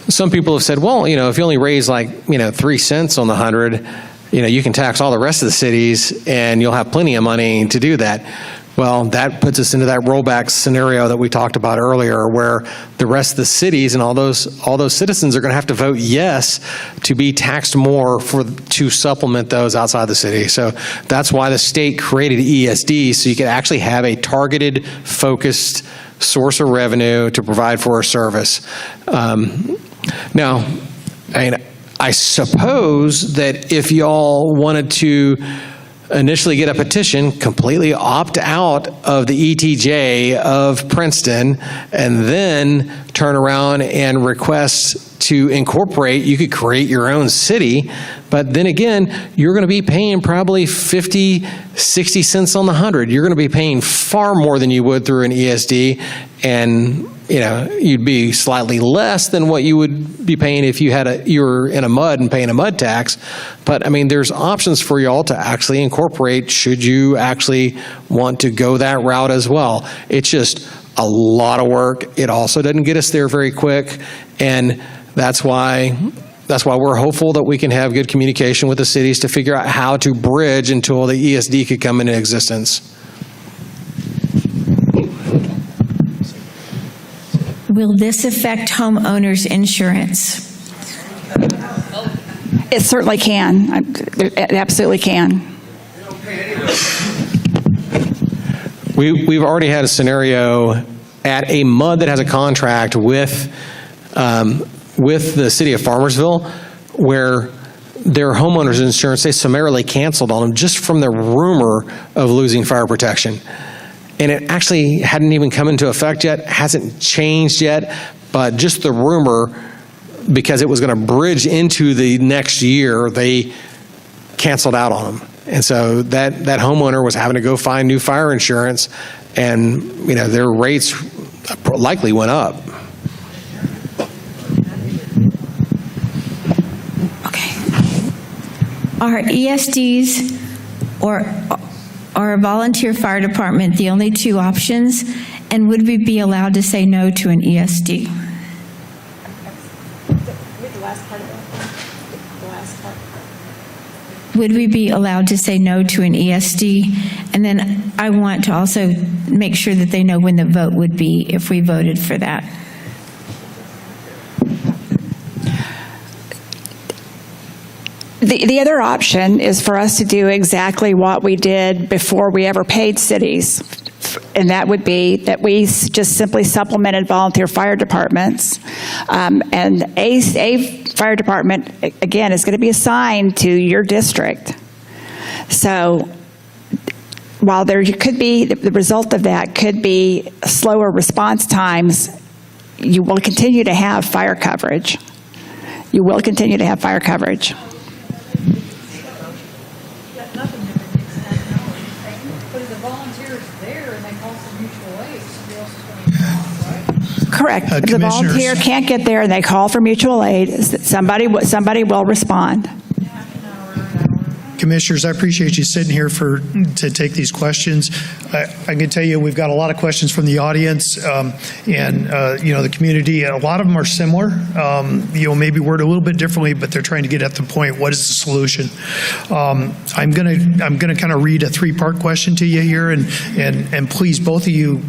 some people have said, well, if you only raise 3 cents on the 100, you can tax all the rest of the cities and you'll have plenty of money to do that. Well, that puts us into that rollback scenario that we talked about earlier, where the rest of the cities and all those citizens are going to have to vote yes to be taxed more to supplement those outside the city. So that's why the state created ESD, so you could actually have a targeted, focused source of revenue to provide for a service. Now, I suppose that if y'all wanted to initially get a petition, completely opt out of the ETJ of Princeton, and then turn around and request to incorporate, you could create your own city, but then again, you're going to be paying probably 50, 60 cents on the 100. You're going to be paying far more than you would through an ESD, and you'd be slightly less than what you would be paying if you were in a MUD and paying a MUD tax. But there's options for y'all to actually incorporate should you actually want to go that route as well. It's just a lot of work. It also doesn't get us there very quick, and that's why we're hopeful that we can have good communication with the cities to figure out how to bridge until the ESD could come into existence. Will this affect homeowners' insurance? It certainly can. It absolutely can. We've already had a scenario at a MUD that has a contract with the city of Farmersville, where their homeowners insurance, they summarily canceled on them just from the rumor of losing fire protection. And it actually hadn't even come into effect yet, hasn't changed yet, but just the rumor, because it was going to bridge into the next year, they canceled out on them. And so that homeowner was having to go find new fire insurance, and their rates likely went up. Are ESDs or a volunteer fire department the only two options, and would we be allowed to say no to an ESD? Read the last part of that. would we be allowed to say no to an ESD? And then I want to also make sure that they know when the vote would be if we voted for that. The other option is for us to do exactly what we did before we ever paid cities. And that would be that we just simply supplemented volunteer fire departments. And a fire department, again, is going to be assigned to your district. So while there could be, the result of that could be slower response times, you will continue to have fire coverage. You will continue to have fire coverage. Correct. If the volunteer can't get there and they call for mutual aid, somebody will respond. Commissioners, I appreciate you sitting here to take these questions. I can tell you we've got a lot of questions from the audience and the community. A lot of them are similar. Maybe worded a little bit differently, but they're trying to get at the point. What is the solution? I'm gonna kind of read a three-part question to you here, and please, both of you,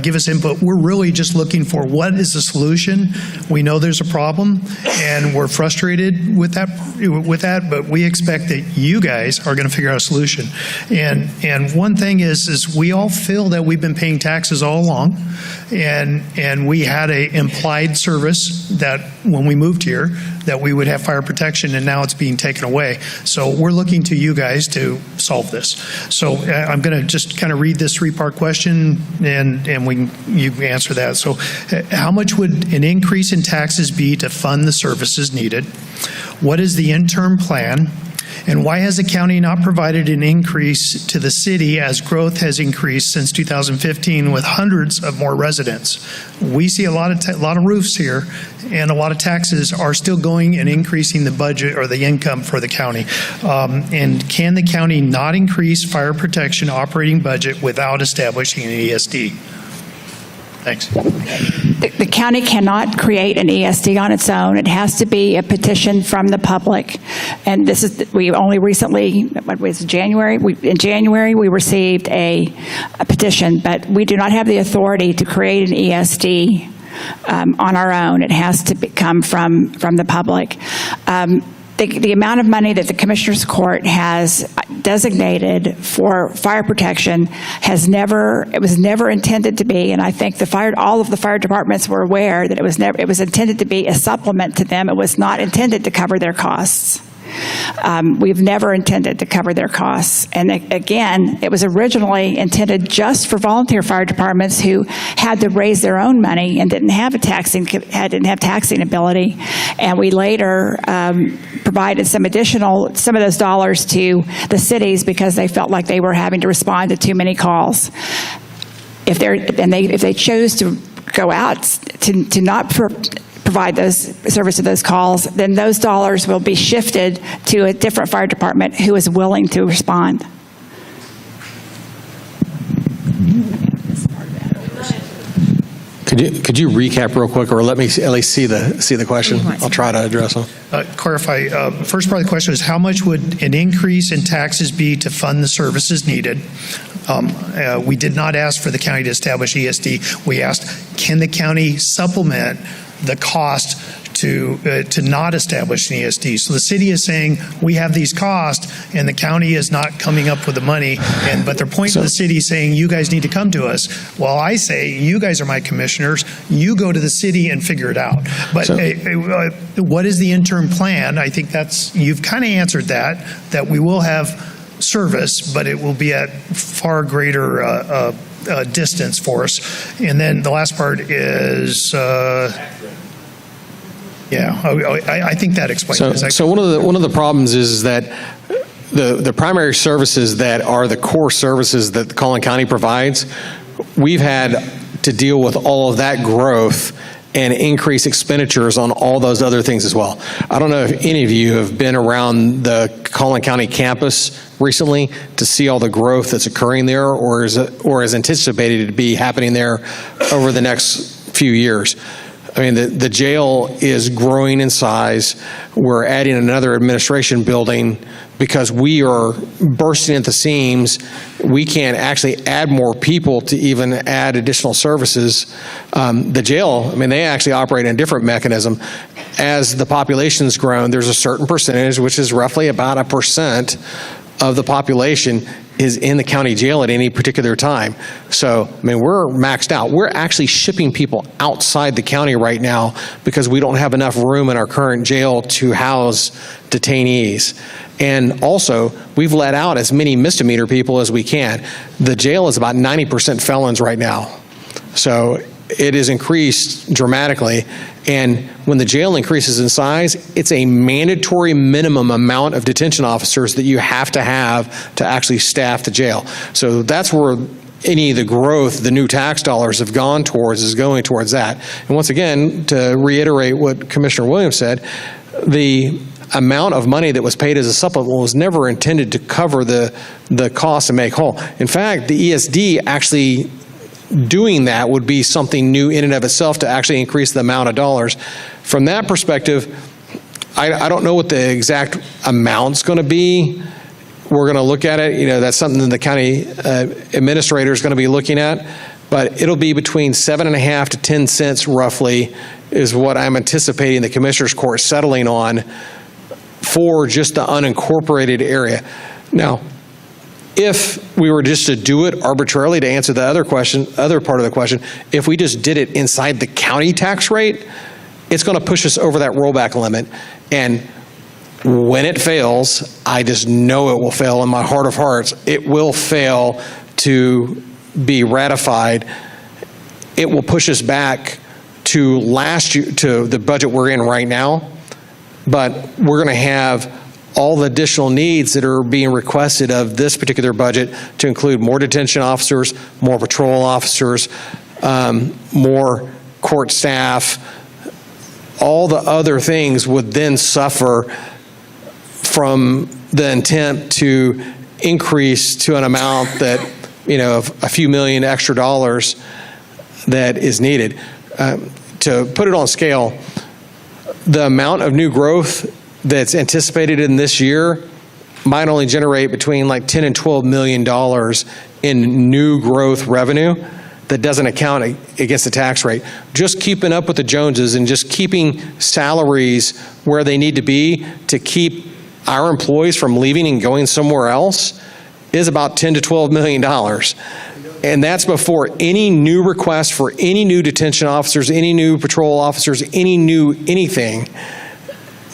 give us input. We're really just looking for what is the solution. We know there's a problem, and we're frustrated with that, but we expect that you guys are going to figure out a solution. And one thing is we all feel that we've been paying taxes all along, and we had a implied service that when we moved here that we would have fire protection, and now it's being taken away. So we're looking to you guys to solve this. So I'm going to just kind of read this three-part question, and you can answer that. So how much would an increase in taxes be to fund the services needed? What is the interim plan? And why has the county not provided an increase to the city as growth has increased since 2015 with hundreds of more residents? We see a lot of roofs here, and a lot of taxes are still going and increasing the budget or the income for the county. And can the county not increase fire protection operating budget without establishing an ESD? Thanks. The county cannot create an ESD on its own. It has to be a petition from the public. And we only recently, January? In January, we received a petition, but we do not have the authority to create an ESD on our own. It has to come from the public. The amount of money that the Commissioner's Court has designated for fire protection was never intended to be, and I think all of the fire departments were aware that it was intended to be a supplement to them. It was not intended to cover their costs. We've never intended to cover their costs. And again, it was originally intended just for volunteer fire departments who had to raise their own money and didn't have taxing ability. And we later provided some of those dollars to the cities because they felt like they were having to respond to too many calls. If they chose to go out to not provide those service to those calls, then those dollars will be shifted to a different fire department who is willing to respond. Could you recap real quick, or let me at least see the question? I'll try to address them. Clarify. First part of the question is how much would an increase in taxes be to fund the services needed? We did not ask for the county to establish ESD. We asked, can the county supplement the cost to not establish an ESD? So the city is saying we have these costs, and the county is not coming up with the money. But they're pointing to the city saying you guys need to come to us. Well, I say you guys are my commissioners. You go to the city and figure it out. But what is the interim plan? I think you've kind of answered that we will have service, but it will be at far greater distance for us. And then the last part is. I think that explains it. So one of the problems is that the primary services that are the core services that Collin County provides, we've had to deal with all of that growth and increase expenditures on all those other things as well. I don't know if any of you have been around the Collin County campus recently to see all the growth that's occurring there, or is anticipated to be happening there over the next few years. I mean, the jail is growing in size. We're adding another administration building because we are bursting at the seams. We can't actually add more people to even add additional services. The jail, I mean, they actually operate in a different mechanism. As the population's grown, there's a certain percentage, which is roughly about 1% of the population is in the county jail at any particular time. So, I mean, we're maxed out. We're actually shipping people outside the county right now because we don't have enough room in our current jail to house detainees. And also, we've let out as many misdemeanor people as we can. The jail is about 90% felons right now. So it has increased dramatically. And when the jail increases in size, it's a mandatory minimum amount of detention officers that you have to actually staff the jail. So that's where any of the growth, the new tax dollars have gone towards, is going towards that. And once again, to reiterate what Commissioner Williams said, the amount of money that was paid as a supplement was never intended to cover the cost and make whole. In fact, the ESD actually doing that would be something new in and of itself to actually increase the amount of dollars. From that perspective, I don't know what the exact amount's going to be. We're going to look at it. You know, that's something that the county administrator is going to be looking at. But it'll be between 7.5 to 10 cents roughly is what I'm anticipating the Commissioner's Court settling on for just the unincorporated area. Now, if we were just to do it arbitrarily, to answer the other part of the question, if we just did it inside the county tax rate, it's going to push us over that rollback limit. And when it fails, I just know it will fail in my heart of hearts. It will fail to be ratified. It will push us back to last year, to the budget we're in right now. But we're going to have all the additional needs that are being requested of this particular budget to include more detention officers, more patrol officers, more court staff. All the other things would then suffer from the intent to increase to an amount that, you know, of a few million extra dollars that is needed. To put it on scale, the amount of new growth that's anticipated in this year might only generate between like $10 and $12 million in new growth revenue that doesn't account against the tax rate. Just keeping up with the Joneses and just keeping salaries where they need to be to keep our employees from leaving and going somewhere else is about $10 to $12 million. And that's before any new request for any new detention officers, any new patrol officers, any new anything.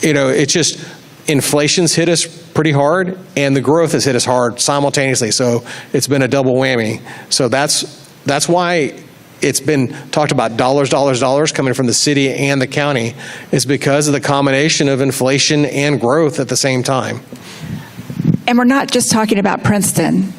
You know, it's just inflation's hit us pretty hard and the growth has hit us hard simultaneously. So it's been a double whammy. So that's why it's been talked about dollars coming from the city and the county, is because of the combination of inflation and growth at the same time. And we're not just talking about Princeton.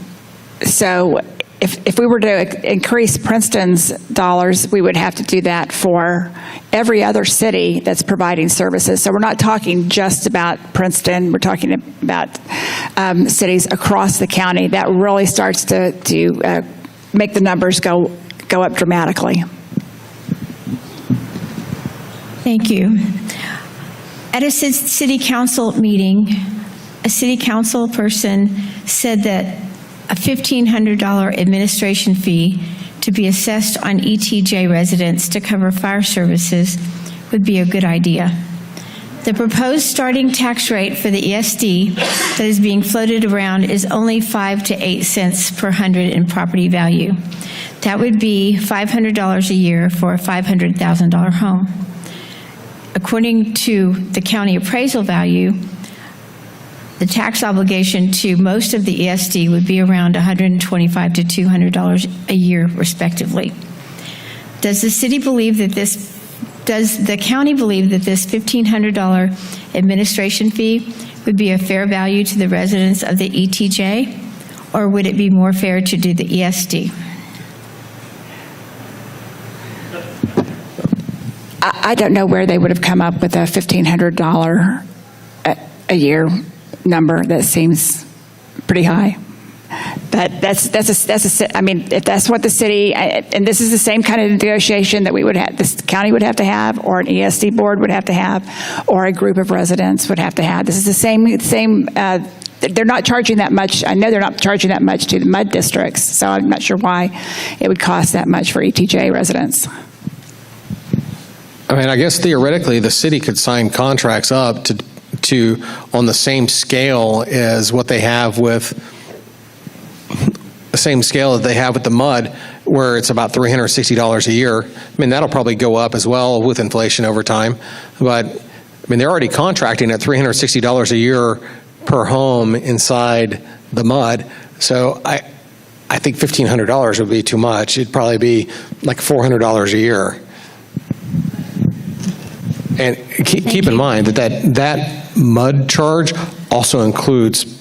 So if we were to increase Princeton's dollars, we would have to do that for every other city that's providing services. So we're not talking just about Princeton. We're talking about cities across the county. That really starts to make the numbers go up dramatically. Thank you. At a city council meeting, a city council person said that a $1,500 administration fee to be assessed on ETJ residents to cover fire services would be a good idea. The proposed starting tax rate for the ESD that is being floated around is only 5 to 8 cents per hundred in property value. That would be $500 a year for a $500,000 home. According to the county appraisal value, the tax obligation to most of the ESD would be around $125 to $200 a year, respectively. Does the county believe that this $1,500 administration fee would be a fair value to the residents of the ETJ, or would it be more fair to do the ESD? I don't know where they would have come up with a $1,500 a year number. That seems pretty high. But I mean, if that's what the city, and this is the same kind of negotiation that we would have, this county would have to have, or an ESD board would have to have, or a group of residents would have to have. This is the same, they're not charging that much. I know they're not charging that much to the MUD districts, so I'm not sure why it would cost that much for ETJ residents. I mean, I guess theoretically, the city could sign contracts up to on the same scale as what they have with the same scale that they have with the MUD, where it's about $360 a year. I mean, that'll probably go up as well with inflation over time. But I mean, they're already contracting at $360 a year per home inside the MUD. So I think $1,500 would be too much. It'd probably be like $400 a year. And keep in mind that MUD charge also includes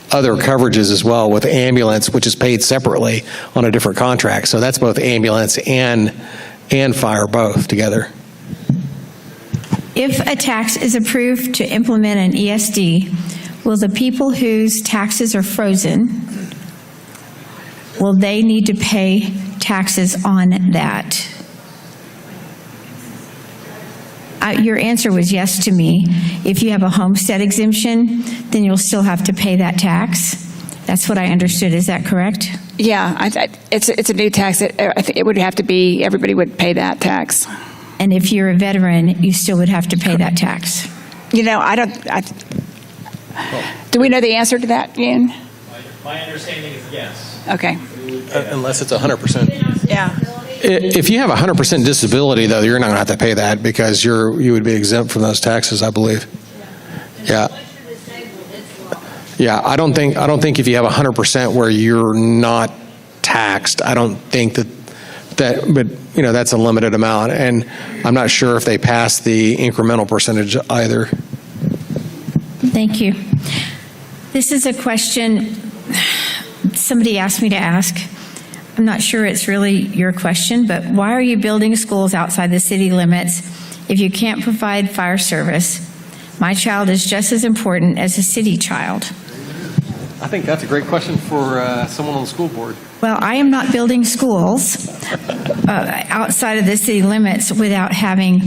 other coverages as well, with ambulance, which is paid separately on a different contract. So that's both ambulance and fire, both together. If a tax is approved to implement an ESD, will the people whose taxes are frozen, will they need to pay taxes on that? Your answer was yes to me. If you have a homestead exemption, then you'll still have to pay that tax. That's what I understood. Is that correct? Yeah, it's a new tax. I think it would have to be, everybody would pay that tax. And if you're a veteran, you still would have to pay that tax. You know, do we know the answer to that, Ian? My understanding is yes. Okay. Unless it's 100%. Yeah. If you have 100% disability, though, you're not going to have to pay that because you would be exempt from those taxes, I believe. Yeah. Yeah, I don't think if you have 100% where you're not taxed, I don't think that, but you know, that's a limited amount, and I'm not sure if they pass the incremental percentage either. Thank you. This is a question somebody asked me to ask. I'm not sure it's really your question, but why are you building schools outside the city limits if you can't provide fire service? My child is just as important as a city child. I think that's a great question for someone on the school board. Well, I am not building schools outside of the city limits without having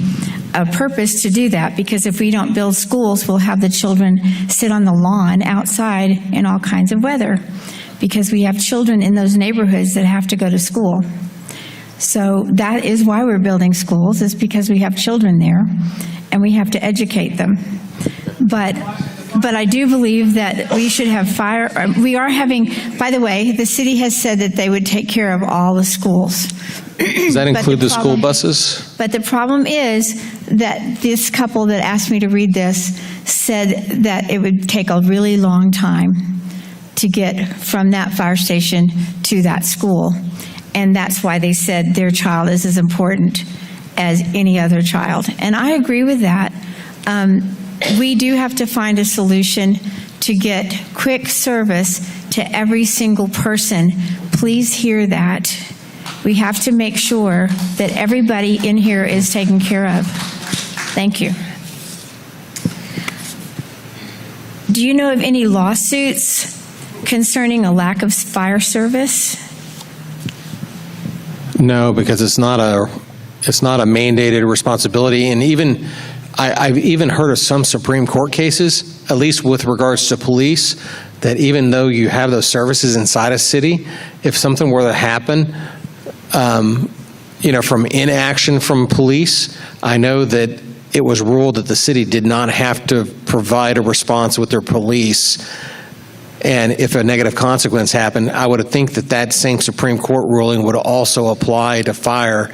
a purpose to do that, because if we don't build schools, we'll have the children sit on the lawn outside in all kinds of weather, because we have children in those neighborhoods that have to go to school. So that is why we're building schools, is because we have children there and we have to educate them. But I do believe that we should have fire. We are having, by the way, the city has said that they would take care of all the schools. Does that include the school buses? But the problem is that this couple that asked me to read this said that it would take a really long time to get from that fire station to that school. And that's why they said their child is as important as any other child. And I agree with that. We do have to find a solution to get quick service to every single person. Please hear that. We have to make sure that everybody in here is taken care of. Thank you. Do you know of any lawsuits concerning a lack of fire service? No, because it's not a mandated responsibility. And even I've even heard of some Supreme Court cases, at least with regards to police, that even though you have those services inside a city, if something were to happen, from inaction from police, I know that it was ruled that the city did not have to provide a response with their police. And if a negative consequence happened, I would think that same Supreme Court ruling would also apply to fire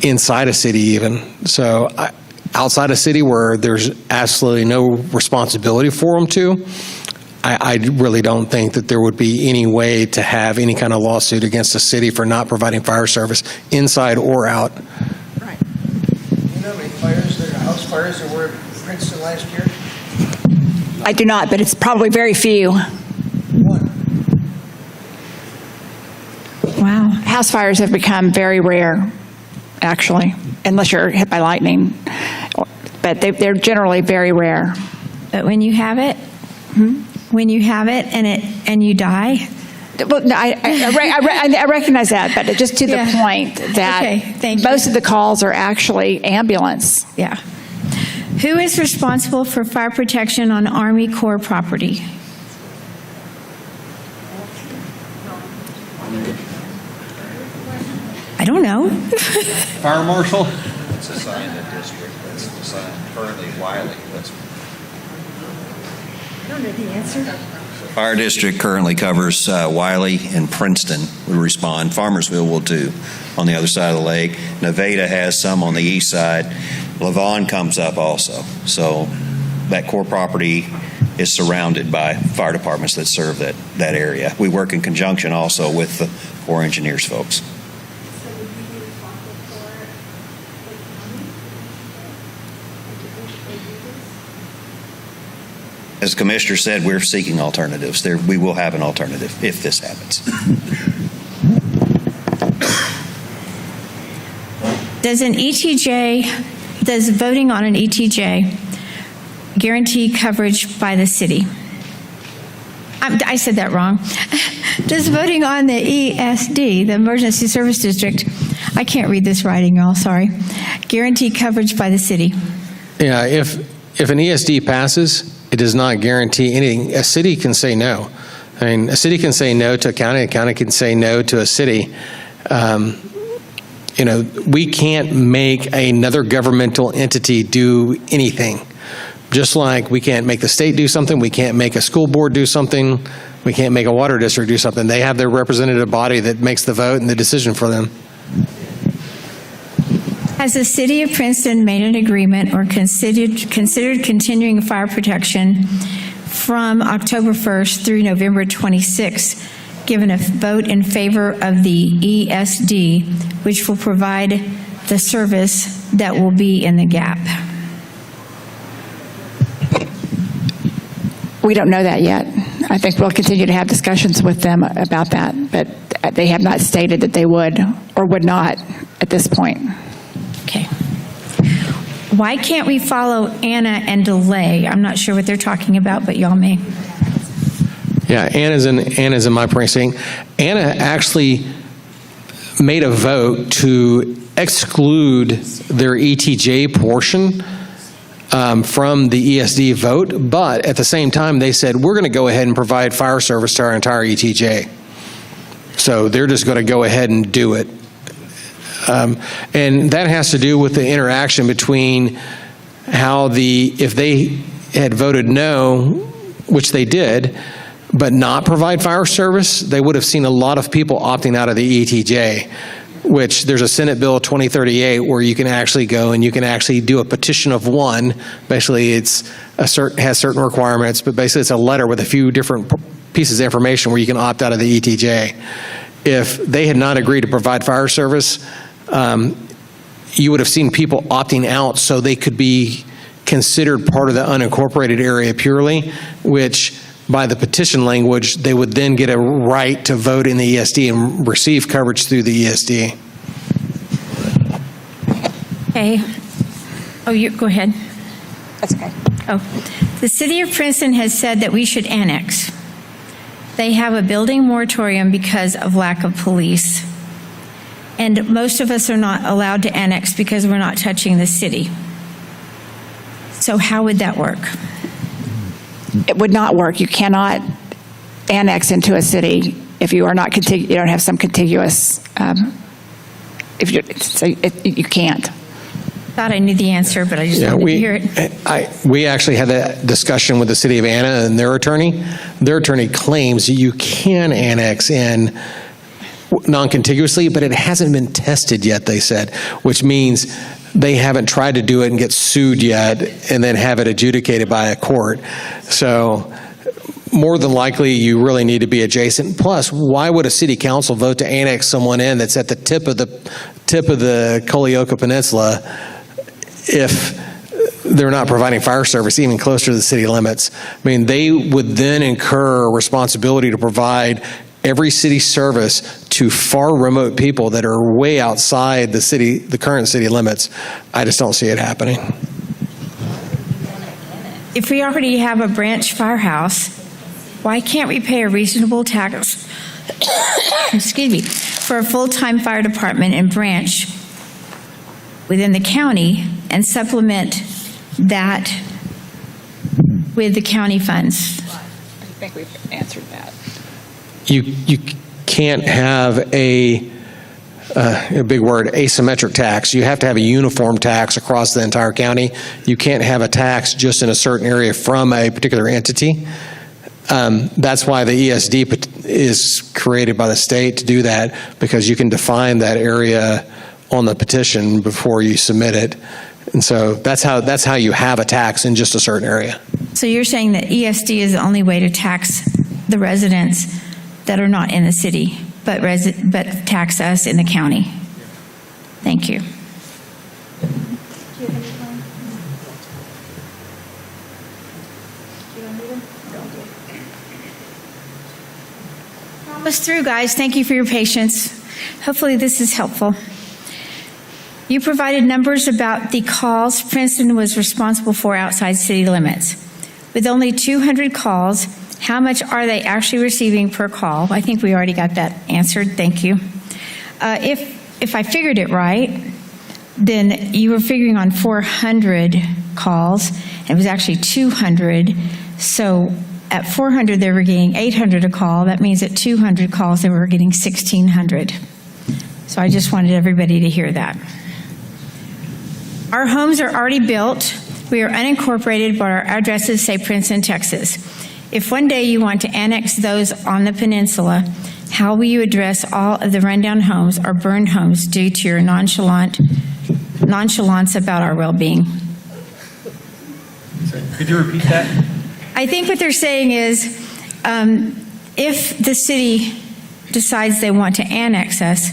inside a city even. So outside a city where there's absolutely no responsibility for them to, I really don't think that there would be any way to have any kind of lawsuit against the city for not providing fire service inside or out. Right. You know how many fires, house fires there were in Princeton last year? I do not, but it's probably very few. Wow. House fires have become very rare, actually, unless you're hit by lightning. But they're generally very rare. But when you have it, when you have it and you die? Well, no, I recognize that, but just to the point that Okay, thank you. most of the calls are actually ambulance. Yeah. Who is responsible for fire protection on Army Corps property? I don't know. Fire marshal? It's assigned a district that's assigned currently Wiley. I don't know the answer. Our district currently covers Wiley and Princeton would respond. Farmersville will too on the other side of the lake. Nevada has some on the east side. Lavon comes up also. So that core property is surrounded by fire departments that serve that area. We work in conjunction also with the Corps engineers folks. As the Commissioner said, we're seeking alternatives. We will have an alternative if this happens. Does voting on an ETJ guarantee coverage by the city? I said that wrong. Does voting on the ESD, the Emergency Service District, I can't read this writing, y'all, sorry, guarantee coverage by the city? Yeah, if an ESD passes, it does not guarantee anything. A city can say no. I mean, a city can say no to a county can say no to a city. We can't make another governmental entity do anything. Just like we can't make the state do something, we can't make a school board do something, we can't make a water district do something. They have their representative body that makes the vote and the decision for them. Has the city of Princeton made an agreement or considered continuing fire protection from October 1st through November 26th, given a vote in favor of the ESD, which will provide the service that will be in the gap? We don't know that yet. I think we'll continue to have discussions with them about that, but they have not stated that they would or would not at this point. Okay. Why can't we follow Anna and delay? I'm not sure what they're talking about, but y'all may. Yeah, Anna's in my precinct. Anna actually made a vote to exclude their ETJ portion from the ESD vote, but at the same time they said, we're going to go ahead and provide fire service to our entire ETJ. So they're just going to go ahead and do it. And that has to do with the interaction between if they had voted no, which they did, but not provide fire service, they would have seen a lot of people opting out of the ETJ, which there's a Senate Bill 2038 where you can actually go and you can actually do a petition of one. Basically, has certain requirements, but basically it's a letter with a few different pieces of information where you can opt out of the ETJ. If they had not agreed to provide fire service, you would have seen people opting out so they could be considered part of the unincorporated area purely, which by the petition language, they would then get a right to vote in the ESD and receive coverage through the ESD. Okay. Oh, go ahead. That's okay. Oh, the city of Princeton has said that we should annex. They have a building moratorium because of lack of police. And most of us are not allowed to annex because we're not touching the city. So how would that work? It would not work. You cannot annex into a city if you are not you don't have some contiguous. You can't. Thought I knew the answer, but I just wanted to hear it. We actually had that discussion with the city of Anna and their attorney. Their attorney claims you can annex in non-contiguously, but it hasn't been tested yet, they said, which means they haven't tried to do it and get sued yet and then have it adjudicated by a court. So more than likely, you really need to be adjacent. Plus, why would a city council vote to annex someone in that's at the tip of the Colioca Peninsula if they're not providing fire service even closer to the city limits? I mean, they would then incur a responsibility to provide every city service to far remote people that are way outside the current city limits. I just don't see it happening. If we already have a branch firehouse Why can't we pay a reasonable tax, excuse me, for a full-time fire department and branch within the county and supplement that with the county funds? I think we've answered that. You can't have a big word, asymmetric tax. You have to have a uniform tax across the entire county. You can't have a tax just in a certain area from a particular entity. That's why the ESD is created by the state to do that, because you can define that area on the petition before you submit it. And so that's how you have a tax in just a certain area. So you're saying that ESD is the only way to tax the residents that are not in the city, but tax us in the county? Thank you. Almost through, guys. Thank you for your patience. Hopefully this is helpful. You provided numbers about the calls Princeton was responsible for outside city limits. With only 200 calls, how much are they actually receiving per call? I think we already got that answered. Thank you. If I figured it right, then you were figuring on 400 calls. It was actually 200. So at 400, they were getting 800 a call. That means at 200 calls, they were getting 1,600. So I just wanted everybody to hear that. Our homes are already built. We are unincorporated, but our addresses say Princeton, Texas. If one day you want to annex those on the peninsula, how will you address all of the rundown homes or burned homes due to your nonchalance about our well-being? Could you repeat that? I think what they're saying is, if the city decides they want to annex us,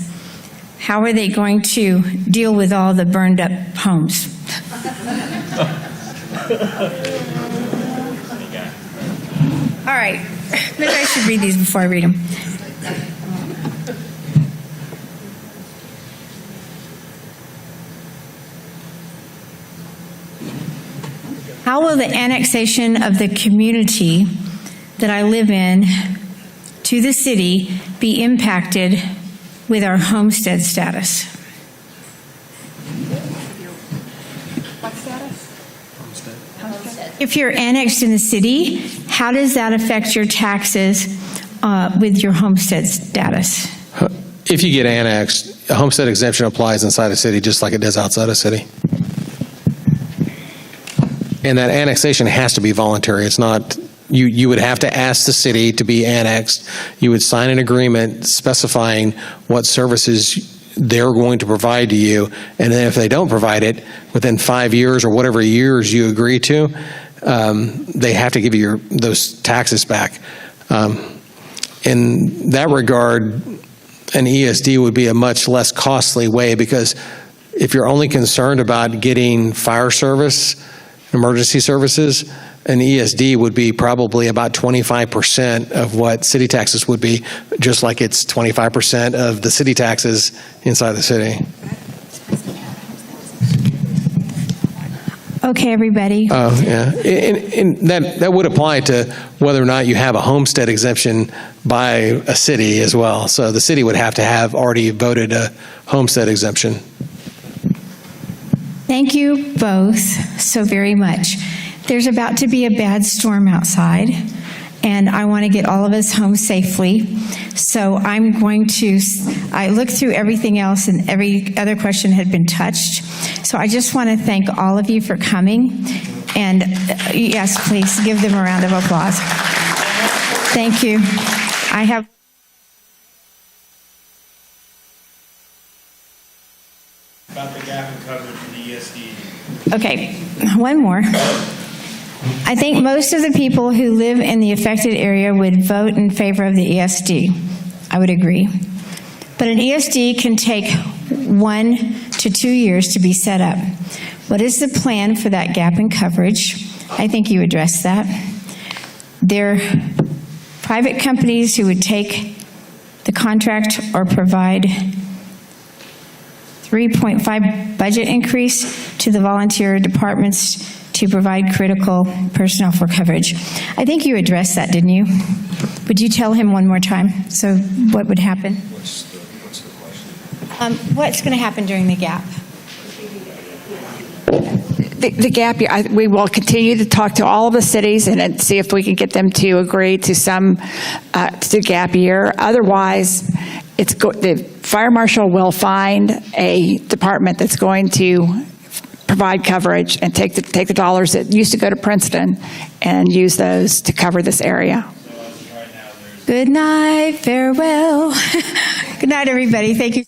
how are they going to deal with all the burned up homes? All right, maybe I should read these before I read them. How will the annexation of the community that I live in to the city be impacted with our homestead status? What status? If you're annexed in the city, how does that affect your taxes with your homestead status? If you get annexed, a homestead exemption applies inside a city just like it does outside a city. And that annexation has to be voluntary. It's not, you would have to ask the city to be annexed. You would sign an agreement specifying what services they're going to provide to you. And then if they don't provide it within 5 years or whatever years you agree to, they have to give you those taxes back. In that regard, an ESD would be a much less costly way, because if you're only concerned about getting fire service, emergency services, an ESD would be probably about 25% of what city taxes would be, just like it's 25% of the city taxes inside the city. Okay, everybody. Oh, yeah. And that would apply to whether or not you have a homestead exemption by a city as well. So the city would have to have already voted a homestead exemption. Thank you both so very much. There's about to be a bad storm outside, and I want to get all of us home safely. So I looked through everything else, and every other question had been touched. So I just want to thank all of you for coming. And yes, please give them a round of applause. Thank you. I have... About the gap in coverage in the ESD. Okay, one more. I think most of the people who live in the affected area would vote in favor of the ESD. I would agree. But an ESD can take 1 to 2 years to be set up. What is the plan for that gap in coverage? I think you addressed that. There are private companies who would take the contract or provide 3.5 budget increase to the volunteer departments to provide critical personnel for coverage. I think you addressed that, didn't you? Would you tell him one more time? So what would happen? What's the question? What's going to happen during the gap? The gap year, we will continue to talk to all of the cities and then see if we can get them to agree to some to gap year. Otherwise, the fire marshal will find a department that's going to provide coverage and take the dollars that used to go to Princeton and use those to cover this area. Good night, farewell. Good night, everybody. Thank you.